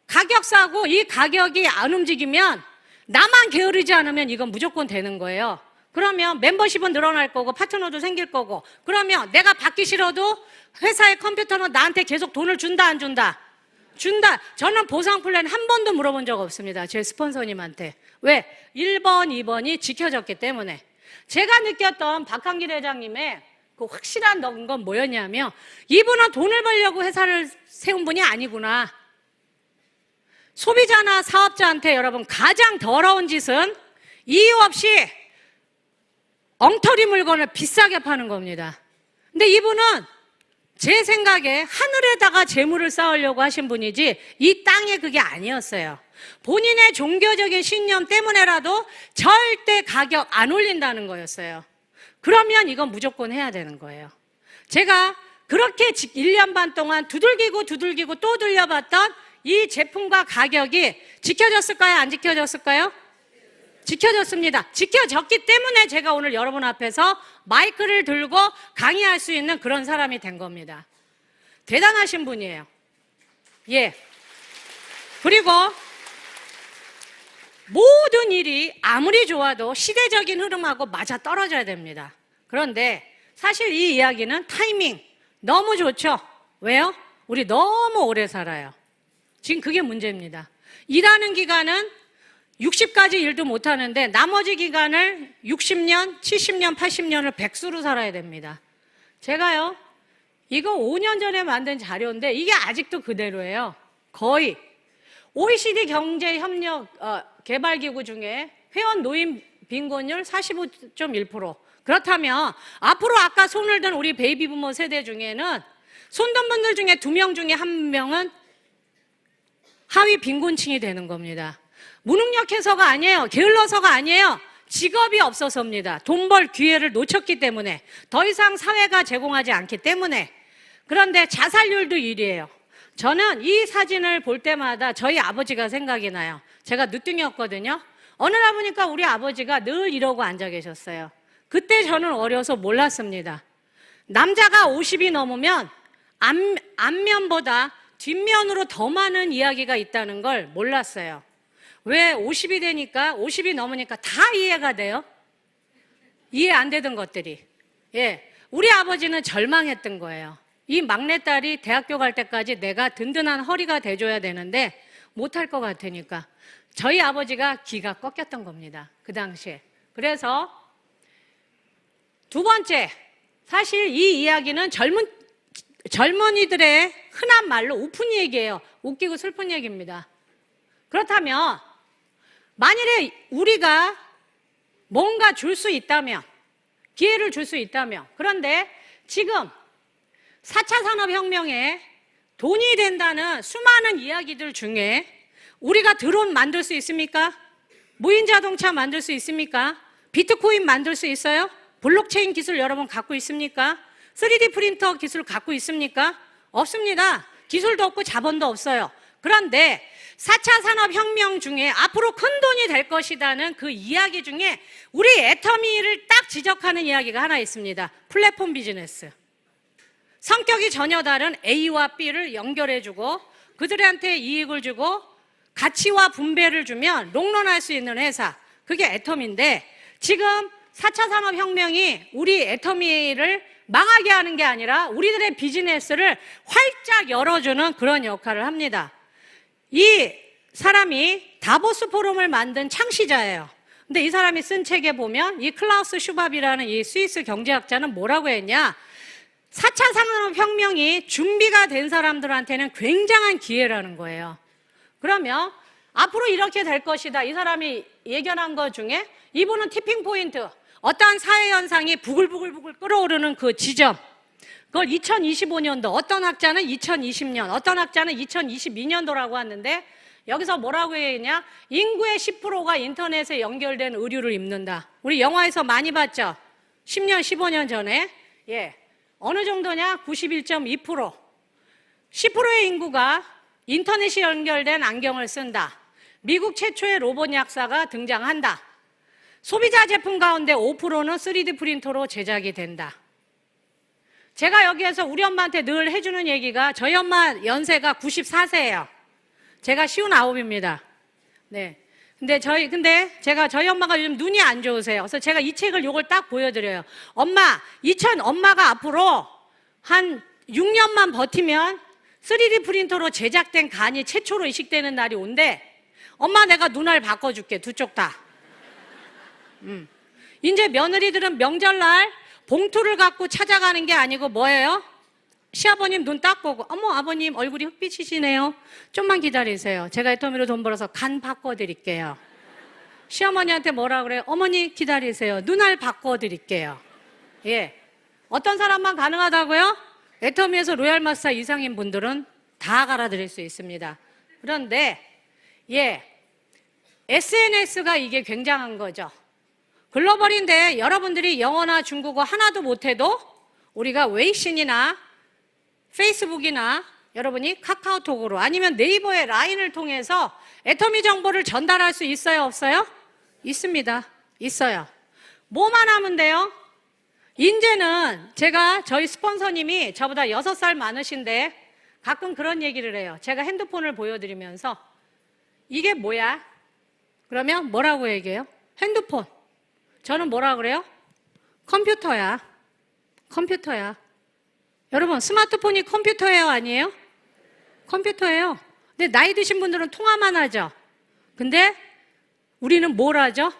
가격 싸고 이 가격이 안 움직이면 나만 게으르지 않으면 이건 무조건 되는 거예요. 그러면 멤버십은 늘어날 거고 파트너도 생길 거고, 그러면 내가 받기 싫어도 회사의 컴퓨터는 나한테 계속 돈을 준다, 안 준다? 준다. 저는 보상 플랜 한 번도 물어본 적 없습니다. 제 스폰서님한테. 왜? 1번, 2번이 지켜졌기 때문에. 제가 느꼈던 박한길 회장님의 그 확실한 건 뭐였냐면, 이분은 돈을 벌려고 회사를 세운 분이 아니구나. 소비자나 사업자한테 여러분 가장 더러운 짓은 이유 없이 엉터리 물건을 비싸게 파는 겁니다. 근데 이분은 제 생각에 하늘에다가 재물을 쌓으려고 하신 분이지 이 땅에 그게 아니었어요. 본인의 종교적인 신념 때문에라도 절대 가격 안 올린다는 거였어요. 그러면 이건 무조건 해야 되는 거예요. 제가 그렇게 1년 반 동안 두들기고 또 돌려봤던 이 제품과 가격이 지켜졌을까요? 안 지켜졌을까요? 지켜졌습니다. 지켜졌기 때문에 제가 오늘 여러분 앞에서 마이크를 들고 강의할 수 있는 그런 사람이 된 겁니다. 대단하신 분이에요. 예. 그리고 모든 일이 아무리 좋아도 시대적인 흐름하고 맞아 떨어져야 됩니다. 그런데 사실 이 이야기는 타이밍 너무 좋죠. 왜요? 우리 너무 오래 살아요. 지금 그게 문제입니다. 일하는 기간은 60까지 일도 못하는데 나머지 기간을 60년, 70년, 80년을 백수로 살아야 됩니다. 제가요, 이거 5년 전에 만든 자료인데 이게 아직도 그대로예요. 거의 OECD 경제협력 개발기구 중에 회원 노인 빈곤율 45.1%. 그렇다면 앞으로 아까 손을 든 우리 베이비부모 세대 중에는 손든 분들 중에 2명 중에 1명은 하위 빈곤층이 되는 겁니다. 무능력해서가 아니에요. 게을러서가 아니에요. 직업이 없어서입니다. 돈 벌 기회를 놓쳤기 때문에, 더 이상 사회가 제공하지 않기 때문에. 그런데 자살률도 1위예요. 저는 이 사진을 볼 때마다 저희 아버지가 생각이 나요. 제가 늦둥이였거든요. 어느 날 보니까 우리 아버지가 늘 이러고 앉아 계셨어요. 그때 저는 어려서 몰랐습니다. 남자가 50이 넘으면 앞면보다 뒷면으로 더 많은 이야기가 있다는 걸 몰랐어요. 왜 50이 되니까, 50이 넘으니까 다 이해가 돼요? 이해 안 되던 것들이. 예. 우리 아버지는 절망했던 거예요. 이 막내딸이 대학교 갈 때까지 내가 든든한 허리가 돼줘야 되는데 못할 것 같으니까. 저희 아버지가 기가 꺾였던 겁니다. 그 당시에. 그래서 두 번째, 사실 이 이야기는 젊은이들의 흔한 말로 우픈 얘기예요. 웃기고 슬픈 얘기입니다. 그렇다면 만일에 우리가 뭔가 줄 수 있다면, 기회를 줄 수 있다면, 그런데 지금 4차 산업혁명에 돈이 된다는 수많은 이야기들 중에 우리가 드론 만들 수 있습니까? 무인 자동차 만들 수 있습니까? 비트코인 만들 수 있어요? 블록체인 기술 여러분 갖고 있습니까? 3D 프린터 기술 갖고 있습니까? 없습니다. 기술도 없고 자본도 없어요. 그런데 4차 산업혁명 중에 앞으로 큰 돈이 될 것이라는 그 이야기 중에 우리 애터미를 딱 지적하는 이야기가 하나 있습니다. 플랫폼 비즈니스. 성격이 전혀 다른 A와 B를 연결해주고 그들한테 이익을 주고 가치와 분배를 주면 롱런할 수 있는 회사. 그게 애터미인데 지금 4차 산업혁명이 우리 애터미를 망하게 하는 게 아니라 우리들의 비즈니스를 활짝 열어주는 그런 역할을 합니다. 이 사람이 다보스 포럼을 만든 창시자예요. 근데 이 사람이 쓴 책에 보면 이 클라우스 슈밥이라는 이 스위스 경제학자는 뭐라고 했냐? 4차 산업혁명이 준비가 된 사람들한테는 굉장한 기회라는 거예요. 그러면 앞으로 이렇게 될 것이다. 이 사람이 예견한 것 중에 이분은 티핑 포인트, 어떠한 사회 현상이 부글부글 끌어오르는 그 지점, 그걸 2025년도, 어떤 학자는 2020년, 어떤 학자는 2022년도라고 하는데 여기서 뭐라고 했냐? 인구의 10%가 인터넷에 연결된 의류를 입는다. 우리 영화에서 많이 봤죠? 10년, 15년 전에. 예. 어느 정도냐? 91.2%. 10%의 인구가 인터넷이 연결된 안경을 쓴다. 미국 최초의 로봇 약사가 등장한다. 소비자 제품 가운데 5%는 3D 프린터로 제작이 된다. 제가 여기에서 우리 엄마한테 늘 해주는 얘기가 저희 엄마 연세가 94세예요. 제가 59입니다. 네. 근데 제가 저희 엄마가 요즘 눈이 안 좋으세요. 그래서 제가 이 책을 요걸 딱 보여드려요. 엄마가 앞으로 한 6년만 버티면 3D 프린터로 제작된 간이 최초로 이식되는 날이 온대. 엄마 내가 눈알 바꿔줄게. 두 쪽 다. 이제 며느리들은 명절날 봉투를 갖고 찾아가는 게 아니고 뭐예요? 시아버님 눈 딱 보고 어머 아버님 얼굴이 흑빛이시네요. 좀만 기다리세요. 제가 애터미로 돈 벌어서 간 바꿔드릴게요. 시어머니한테 뭐라 그래요? 어머니 기다리세요. 눈알 바꿔드릴게요. 예. 어떤 사람만 가능하다고요? 애터미에서 로얄 마스터 이상인 분들은 다 갈아드릴 수 있습니다. 그런데 예, SNS가 이게 굉장한 거죠. 글로벌인데 여러분들이 영어나 중국어 하나도 못해도 우리가 웨이신이나 페이스북이나 여러분이 카카오톡으로 아니면 네이버의 라인을 통해서 애터미 정보를 전달할 수 있어요? 없어요? 있습니다. 있어요. 뭐만 하면 돼요? 이제는 저희 스폰서님이 저보다 6살 많으신데 가끔 그런 얘기를 해요. 제가 핸드폰을 보여드리면서 이게 뭐야? 그러면 뭐라고 얘기해요? 핸드폰. 저는 뭐라 그래요? 컴퓨터야. 컴퓨터야. 여러분 스마트폰이 컴퓨터예요? 아니에요? 컴퓨터예요. 근데 나이 드신 분들은 통화만 하죠. 근데 우리는 뭘 하죠?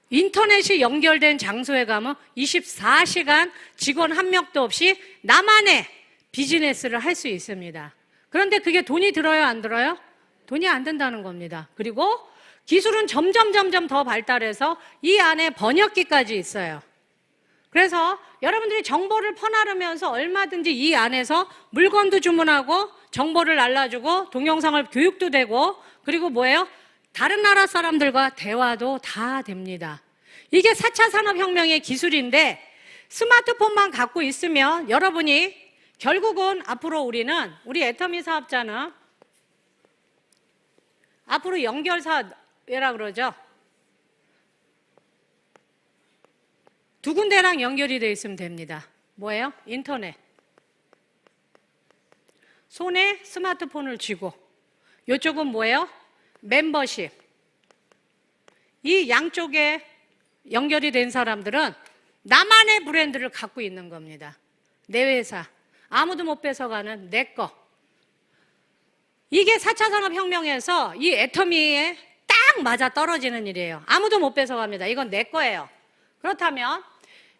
인터넷이 연결된 장소에 가면 24시간 직원 한 명도 없이 나만의 비즈니스를 할 수 있습니다. 그런데 그게 돈이 들어요? 안 들어요? 돈이 안 든다는 겁니다. 그리고 기술은 점점 더 발달해서 이 안에 번역기까지 있어요. 그래서 여러분들이 정보를 퍼나르면서 얼마든지 이 안에서 물건도 주문하고 정보를 알려주고 동영상을 교육도 되고 그리고 뭐예요? 다른 나라 사람들과 대화도 다 됩니다. 이게 4차 산업혁명의 기술인데 스마트폰만 갖고 있으면 여러분이 결국은 앞으로 우리 애터미 사업자는 앞으로 연결사회라 그러죠. 두 군데랑 연결이 되어 있으면 됩니다. 뭐예요? 인터넷. 손에 스마트폰을 쥐고 이쪽은 뭐예요? 멤버십. 이 양쪽에 연결이 된 사람들은 나만의 브랜드를 갖고 있는 겁니다. 내 회사. 아무도 못 뺏어가는 내 거. 이게 4차 산업혁명에서 이 애터미에 딱 맞아 떨어지는 일이에요. 아무도 못 뺏어갑니다. 이건 내 거예요. 그렇다면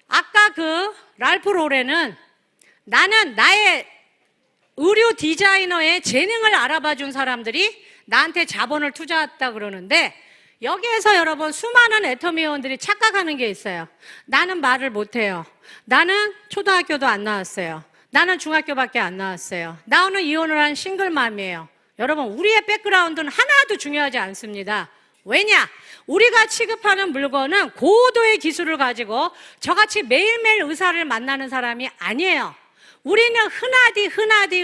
아까 랄프 로렌은 나는 나의 의류 디자이너의 재능을 알아봐 준 사람들이 나한테 자본을 투자했다 그러는데 여기에서 여러분 수많은 애터미 회원들이 착각하는 게 있어요. 나는 말을 못해요. 나는 초등학교도 안 나왔어요. 나는 중학교밖에 안 나왔어요. 나는 이혼을 한 싱글맘이에요. 여러분 우리의 백그라운드는 하나도 중요하지 않습니다. 왜냐? 우리가 취급하는 물건은 고도의 기술을 가지고 저같이 매일매일 의사를 만나는 사람이 아니에요. 우리는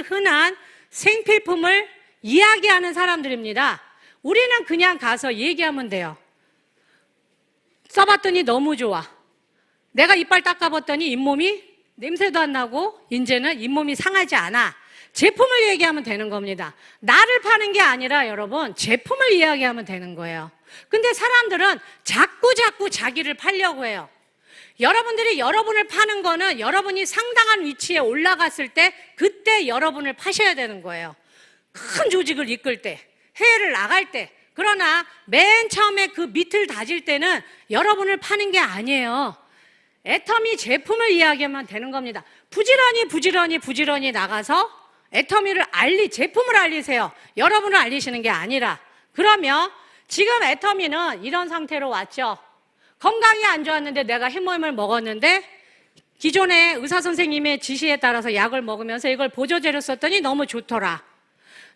흔한 생필품을 이야기하는 사람들입니다. 우리는 그냥 가서 얘기하면 돼요. 써봤더니 너무 좋아. 내가 이빨 닦아봤더니 잇몸이 냄새도 안 나고 이제는 잇몸이 상하지 않아. 제품을 얘기하면 되는 겁니다. 나를 파는 게 아니라 여러분 제품을 이야기하면 되는 거예요. 근데 사람들은 자꾸 자기를 팔려고 해요. 여러분들이 여러분을 파는 거는 여러분이 상당한 위치에 올라갔을 때 그때 여러분을 파셔야 되는 거예요. 큰 조직을 이끌 때, 해외를 나갈 때. 그러나 맨 처음에 그 밑을 다질 때는 여러분을 파는 게 아니에요. 애터미 제품을 이야기하면 되는 겁니다. 부지런히 나가서 애터미를 제품을 알리세요. 여러분을 알리시는 게 아니라. 그러면 지금 애터미는 이런 상태로 왔죠. 건강이 안 좋았는데 내가 해모임을 먹었는데 기존의 의사 선생님의 지시에 따라서 약을 먹으면서 이걸 보조제로 썼더니 너무 좋더라.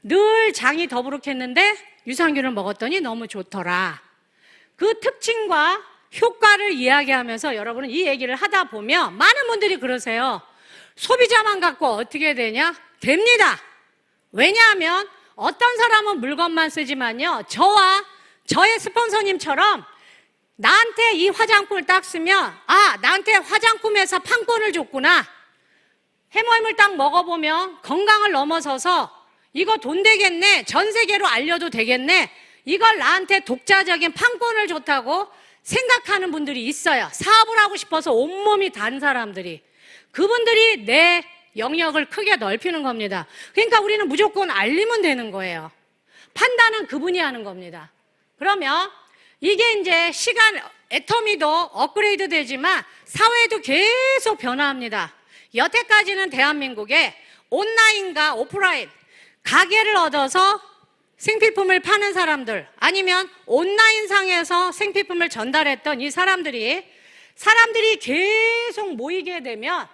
늘 장이 더부룩했는데 유산균을 먹었더니 너무 좋더라. 그 특징과 효과를 이야기하면서 여러분은 이 얘기를 하다 보면 많은 분들이 그러세요. 소비자만 갖고 어떻게 되냐? 됩니다. 왜냐하면 어떤 사람은 물건만 쓰지만요. 저의 스폰서님처럼 나한테 이 화장품을 딱 쓰면 나한테 화장품에서 판권을 줬구나. 해모임을 딱 먹어보면 건강을 넘어서서 이거 돈 되겠네. 전 세계로 알려도 되겠네. 이걸 나한테 독자적인 판권을 줬다고 생각하는 분들이 있어요. 사업을 하고 싶어서 온몸이 단 사람들이. 그분들이 내 영역을 크게 넓히는 겁니다. 그러니까 우리는 무조건 알리면 되는 거예요. 판단은 그분이 하는 겁니다. 그러면 이게 이제 애터미도 업그레이드 되지만 사회도 계속 변화합니다. 여태까지는 대한민국에 온라인과 오프라인, 가게를 얻어서 생필품을 파는 사람들 아니면 온라인상에서 생필품을 전달했던 이 사람들이 계속 모이게 되면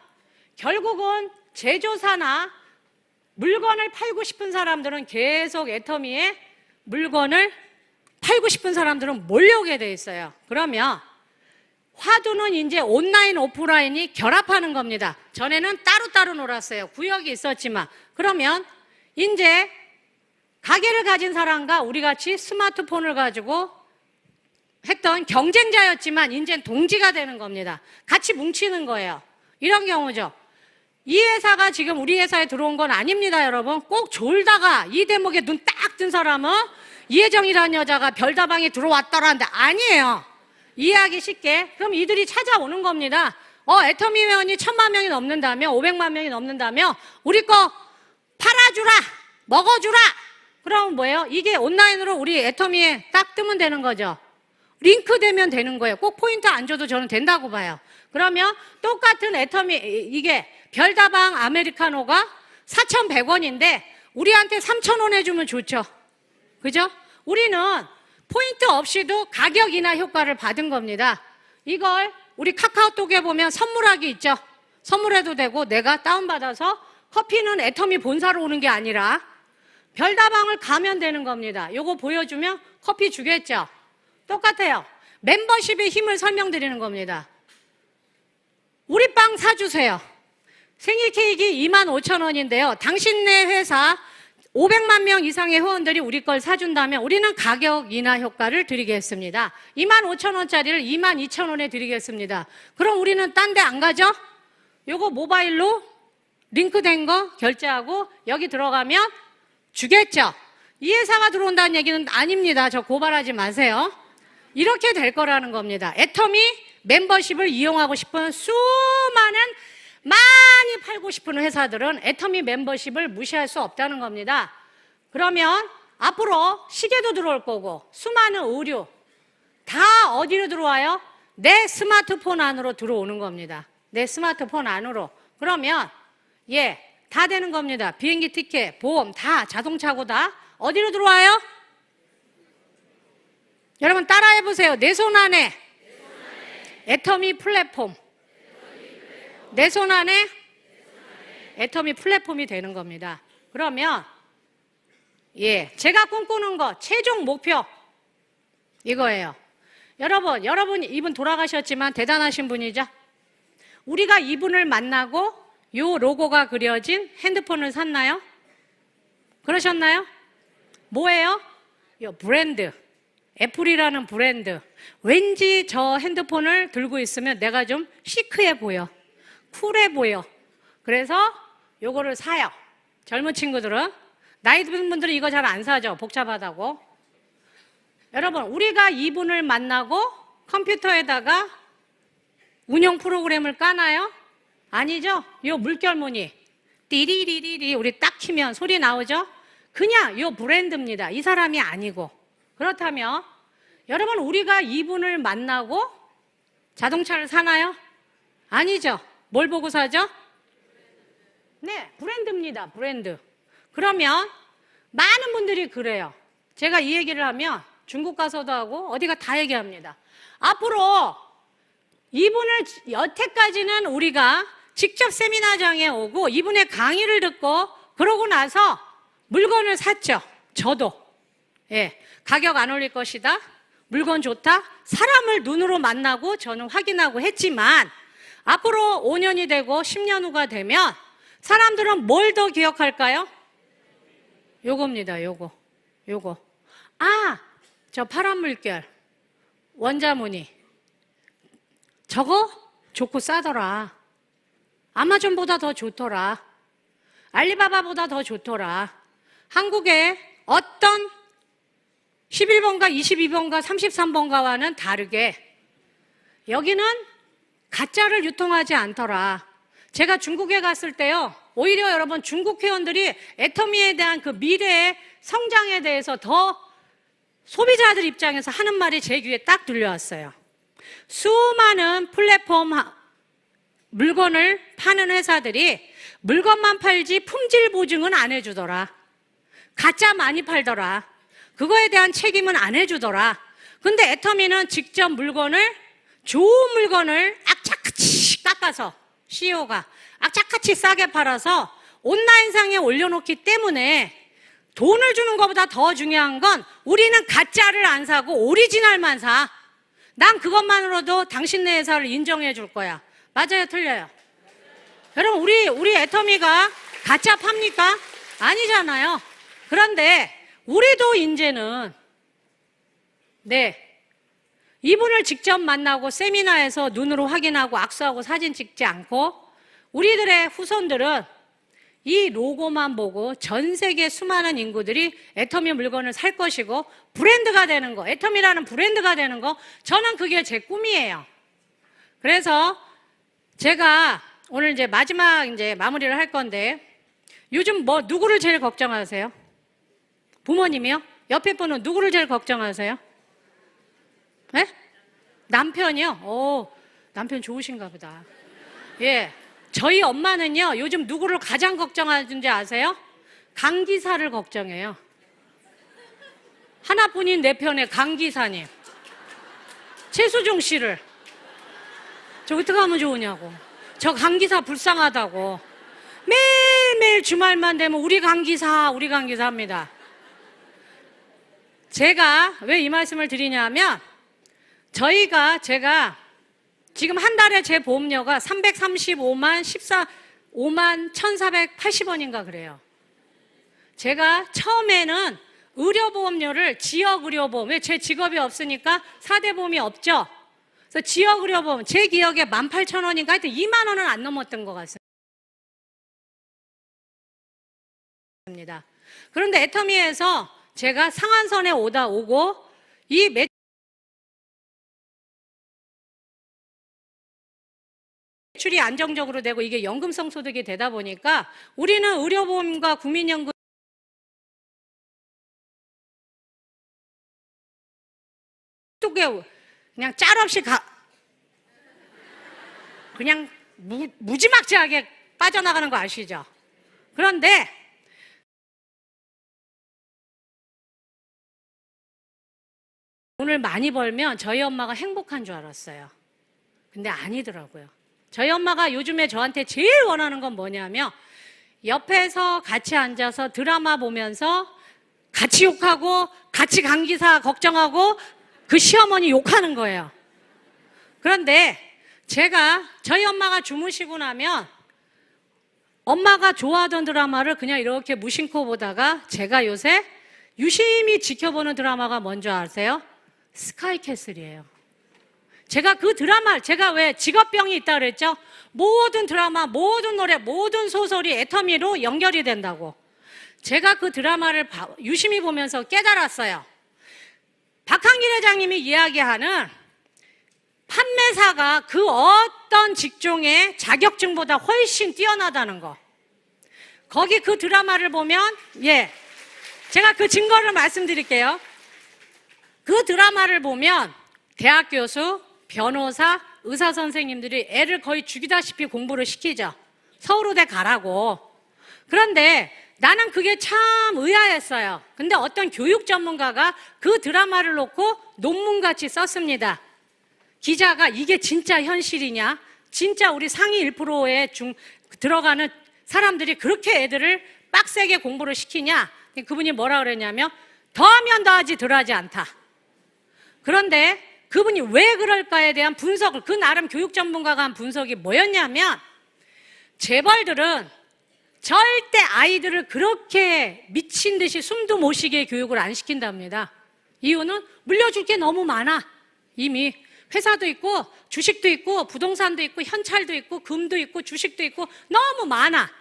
결국은 제조사나 물건을 팔고 싶은 사람들은 계속 애터미에 물건을 팔고 싶은 사람들은 몰려오게 돼 있어요. 그러면 화두는 이제 온라인, 오프라인이 결합하는 겁니다. 전에는 따로따로 놀았어요. 구역이 있었지만. 그러면 이제 가게를 가진 사람과 우리 같이 스마트폰을 가지고 했던 경쟁자였지만 이제는 동지가 되는 겁니다. 같이 뭉치는 거예요. 이런 경우죠. 이 회사가 지금 우리 회사에 들어온 건 아닙니다, 여러분. 꼭 졸다가 이 대목에 눈 딱 뜬 사람은 이혜정이라는 여자가 별다방에 들어왔더라는데 아니에요. 이해하기 쉽게. 그럼 이들이 찾아오는 겁니다. 애터미 회원이 1000만 명이 넘는다며 500만 명이 넘는다며 우리 거 팔아주라, 먹어주라. 그럼 뭐예요? 이게 온라인으로 우리 애터미에 딱 뜨면 되는 거죠. 링크 되면 되는 거예요. 꼭 포인트 안 줘도 저는 된다고 봐요. 그러면 똑같은 애터미, 이게 별다방 아메리카노가 4,100원인데 우리한테 3,000원 해주면 좋죠. 그죠? 우리는 포인트 없이도 가격 인하 효과를 받은 겁니다. 이걸 우리 카카오톡에 보면 선물하기 있죠. 선물해도 되고 내가 다운받아서 커피는 애터미 본사로 오는 게 아니라 별다방을 가면 되는 겁니다. 요거 보여주면 커피 주겠죠. 똑같아요. 멤버십의 힘을 설명드리는 겁니다. 우리 빵 사주세요. 생일 케이크 25,000원인데요. 당신네 회사 500만 명 이상의 회원들이 우리 걸 사준다면 우리는 가격 인하 효과를 드리겠습니다. 25,000원짜리를 22,000원에 드리겠습니다. 그럼 우리는 딴 데 안 가죠? 요거 모바일로 링크된 거 결제하고 여기 들어가면 주겠죠? 이 회사가 들어온다는 얘기는 아닙니다. 저 고발하지 마세요. 이렇게 될 거라는 겁니다. 애터미 멤버십을 이용하고 싶은 수많은 많이 팔고 싶은 회사들은 애터미 멤버십을 무시할 수 없다는 겁니다. 그러면 앞으로 시계도 들어올 거고 수많은 의류 다 어디로 들어와요? 내 스마트폰 안으로 들어오는 겁니다. 내 스마트폰 안으로. 그러면 다 되는 겁니다. 비행기 티켓, 보험 다 자동차고 다 어디로 들어와요? 여러분 따라해보세요. 내 손 안에 애터미 플랫폼. 내 손 안에 애터미 플랫폼이 되는 겁니다. 그러면 제가 꿈꾸는 거 최종 목표 이거예요. 여러분 이분 돌아가셨지만 대단하신 분이죠. 우리가 이분을 만나고 요 로고가 그려진 핸드폰을 샀나요? 그러셨나요? 뭐예요? 이 브랜드. 애플이라는 브랜드. 왠지 저 핸드폰을 들고 있으면 내가 좀 시크해 보여. 쿨해 보여. 그래서 요거를 사요. 젊은 친구들은. 나이 든 분들은 이거 잘 안 사죠. 복잡하다고. 여러분, 우리가 이분을 만나고 컴퓨터에다가 운영 프로그램을 까나요? 아니죠? 요 물결무늬. 띠리리리리 우리 딱 키면 소리 나오죠? 그냥 요 브랜드입니다. 이 사람이 아니고. 그렇다면 여러분, 우리가 이분을 만나고 자동차를 사나요? 아니죠. 뭘 보고 사죠? 네, 브랜드입니다. 브랜드. 그러면 많은 분들이 그래요. 제가 이 얘기를 하면 중국 가서도 하고 어디가 다 얘기합니다. 앞으로 이분을 여태까지는 우리가 직접 세미나장에 오고 이분의 강의를 듣고 그러고 나서 물건을 샀죠. 저도. 예, 가격 안 올릴 것이다. 물건 좋다. 사람을 눈으로 만나고 저는 확인하고 했지만 앞으로 5년이 되고 10년 후가 되면 사람들은 뭘 더 기억할까요? 요겁니다. 요거. 아, 저 파란 물결. 원자무늬. 저거 좋고 싸더라. 아마존보다 더 좋더라. 알리바바보다 더 좋더라. 한국의 어떤 11번가, 22번가, 33번가와는 다르게 여기는 가짜를 유통하지 않더라. 제가 중국에 갔을 때요, 오히려 여러분 중국 회원들이 애터미에 대한 그 미래의 성장에 대해서 더 소비자들 입장에서 하는 말이 제 귀에 딱 들려왔어요. 수많은 플랫폼 물건을 파는 회사들이 물건만 팔지 품질 보증은 안 해주더라. 가짜 많이 팔더라. 그거에 대한 책임은 안 해주더라. 근데 애터미는 직접 물건을, 좋은 물건을 악착같이 깎아서 CEO가 악착같이 싸게 팔아서 온라인상에 올려놓기 때문에 돈을 주는 것보다 더 중요한 건 우리는 가짜를 안 사고 오리지널만 사. 난 그것만으로도 당신네 회사를 인정해 줄 거야. 맞아요, 틀려요? 여러분, 우리 애터미가 가짜 팝니까? 아니잖아요. 그런데 우리도 이제는 이분을 직접 만나고 세미나에서 눈으로 확인하고 악수하고 사진 찍지 않고 우리들의 후손들은 이 로고만 보고 전 세계 수많은 인구들이 애터미 물건을 살 것이고 브랜드가 되는 거, 애터미라는 브랜드가 되는 거, 저는 그게 제 꿈이에요. 그래서 제가 오늘 이제 마지막 이제 마무리를 할 건데, 요즘 누구를 제일 걱정하세요? 부모님이요? 옆에 분은 누구를 제일 걱정하세요? 네? 남편이요? 오, 남편 좋으신가 보다. 예. 저희 엄마는요, 요즘 누구를 가장 걱정하는지 아세요? 강 기사를 걱정해요. 하나뿐인 내 편에 강 기사님. 최수종 씨를. 저 어떻게 하면 좋으냐고. 저 강 기사 불쌍하다고. 매일매일 주말만 되면 우리 강 기사 합니다. 제가 왜 이 말씀을 드리냐면, 제가 지금 한 달에 제 보험료가 335만 5만 1,480원인가 그래요. 제가 처음에는 의료보험료를 지역의료보험, 왜 제 직업이 없으니까 4대 보험이 없죠. 그래서 지역의료보험, 제 기억에 18,000원인가 하여튼 2만 원은 안 넘었던 것 같습니다. 그런데 애터미에서 제가 상한선에 오고 이 매출이 안정적으로 되고 이게 연금성 소득이 되다 보니까 우리는 의료보험과 국민연금 쪽에 그냥 짤 없이 그냥 무지막지하게 빠져나가는 거 아시죠? 그런데 돈을 많이 벌면 저희 엄마가 행복한 줄 알았어요. 근데 아니더라고요. 저희 엄마가 요즘에 저한테 제일 원하는 건 뭐냐면 옆에서 같이 앉아서 드라마 보면서 같이 욕하고 같이 강기사 걱정하고 그 시어머니 욕하는 거예요. 그런데 저희 엄마가 주무시고 나면 엄마가 좋아하던 드라마를 그냥 이렇게 무심코 보다가 제가 요새 유심히 지켜보는 드라마가 뭔지 아세요? 스카이캐슬이에요. 제가 그 드라마, 제가 왜 직업병이 있다 그랬죠? 모든 드라마, 모든 노래, 모든 소설이 애터미로 연결이 된다고. 제가 그 드라마를 유심히 보면서 깨달았어요. 박한길 회장님이 이야기하는 판매사가 그 어떤 직종의 자격증보다 훨씬 뛰어나다는 거. 거기 그 드라마를 보면, 제가 그 증거를 말씀드릴게요. 그 드라마를 보면 대학 교수, 변호사, 의사 선생님들이 애를 거의 죽이다시피 공부를 시키죠. 서울대 가라고. 그런데 나는 그게 참 의아했어요. 근데 어떤 교육 전문가가 그 드라마를 놓고 논문같이 썼습니다. 기자가 이게 진짜 현실이냐? 진짜 우리 상위 1%에 들어가는 사람들이 그렇게 애들을 빡세게 공부를 시키냐? 그분이 뭐라 그랬냐면 더하면 더하지 덜하지 않다. 그런데 그분이 왜 그럴까에 대한 분석을, 그 나름 교육 전문가가 한 분석이 뭐였냐면 재벌들은 절대 아이들을 그렇게 미친 듯이 숨도 못 쉬게 교육을 안 시킨답니다. 이유는 물려줄 게 너무 많아. 이미 회사도 있고 주식도 있고 부동산도 있고 현찰도 있고 금도 있고 주식도 있고 너무 많아.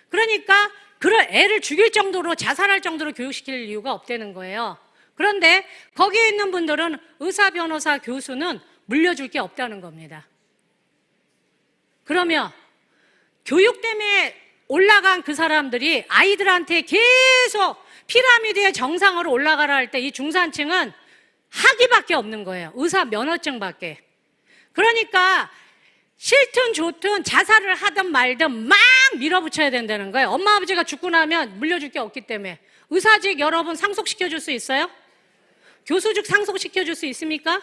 그러니까 그런 애를 죽일 정도로 자살할 정도로 교육시킬 이유가 없다는 거예요. 그런데 거기에 있는 분들은 의사, 변호사, 교수는 물려줄 게 없다는 겁니다. 그러면 교육 때문에 올라간 그 사람들이 아이들한테 계속 피라미드의 정상으로 올라가라 할 때 이 중산층은 학위밖에 없는 거예요. 의사 면허증밖에. 그러니까 싫든 좋든 자살을 하든 말든 막 밀어붙여야 된다는 거예요. 엄마 아버지가 죽고 나면 물려줄 게 없기 때문에. 의사직 여러분 상속시켜줄 수 있어요? 교수직 상속시켜줄 수 있습니까?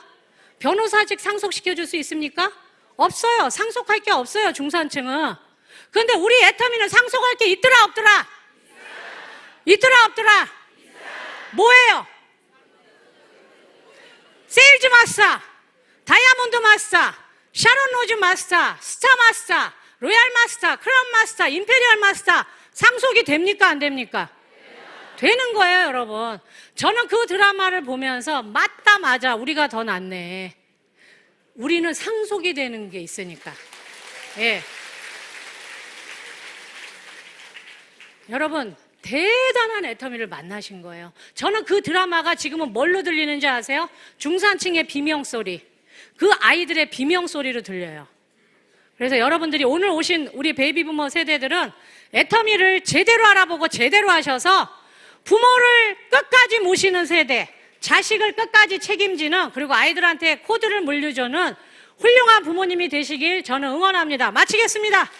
변호사직 상속시켜줄 수 있습니까? 없어요. 상속할 게 없어요, 중산층은. 그런데 우리 애터미는 상속할 게 있더라 없더라? 있더라 없더라? 뭐예요? 세일즈 마스터, 다이아몬드 마스터, 샤론 로즈 마스터, 스타 마스터, 로얄 마스터, 크라운 마스터, 임페리얼 마스터 상속이 됩니까 안 됩니까? 되는 거예요, 여러분. 저는 그 드라마를 보면서 맞다 우리가 더 낫네. 우리는 상속이 되는 게 있으니까. 여러분 대단한 애터미를 만나신 거예요. 저는 그 드라마가 지금은 뭘로 들리는지 아세요? 중산층의 비명소리, 그 아이들의 비명소리로 들려요. 그래서 여러분들이 오늘 오신 우리 베이비부머 세대들은 애터미를 제대로 알아보고 제대로 하셔서 부모를 끝까지 모시는 세대, 자식을 끝까지 책임지는, 그리고 아이들한테 코드를 물려주는 훌륭한 부모님이 되시길 저는 응원합니다. 마치겠습니다.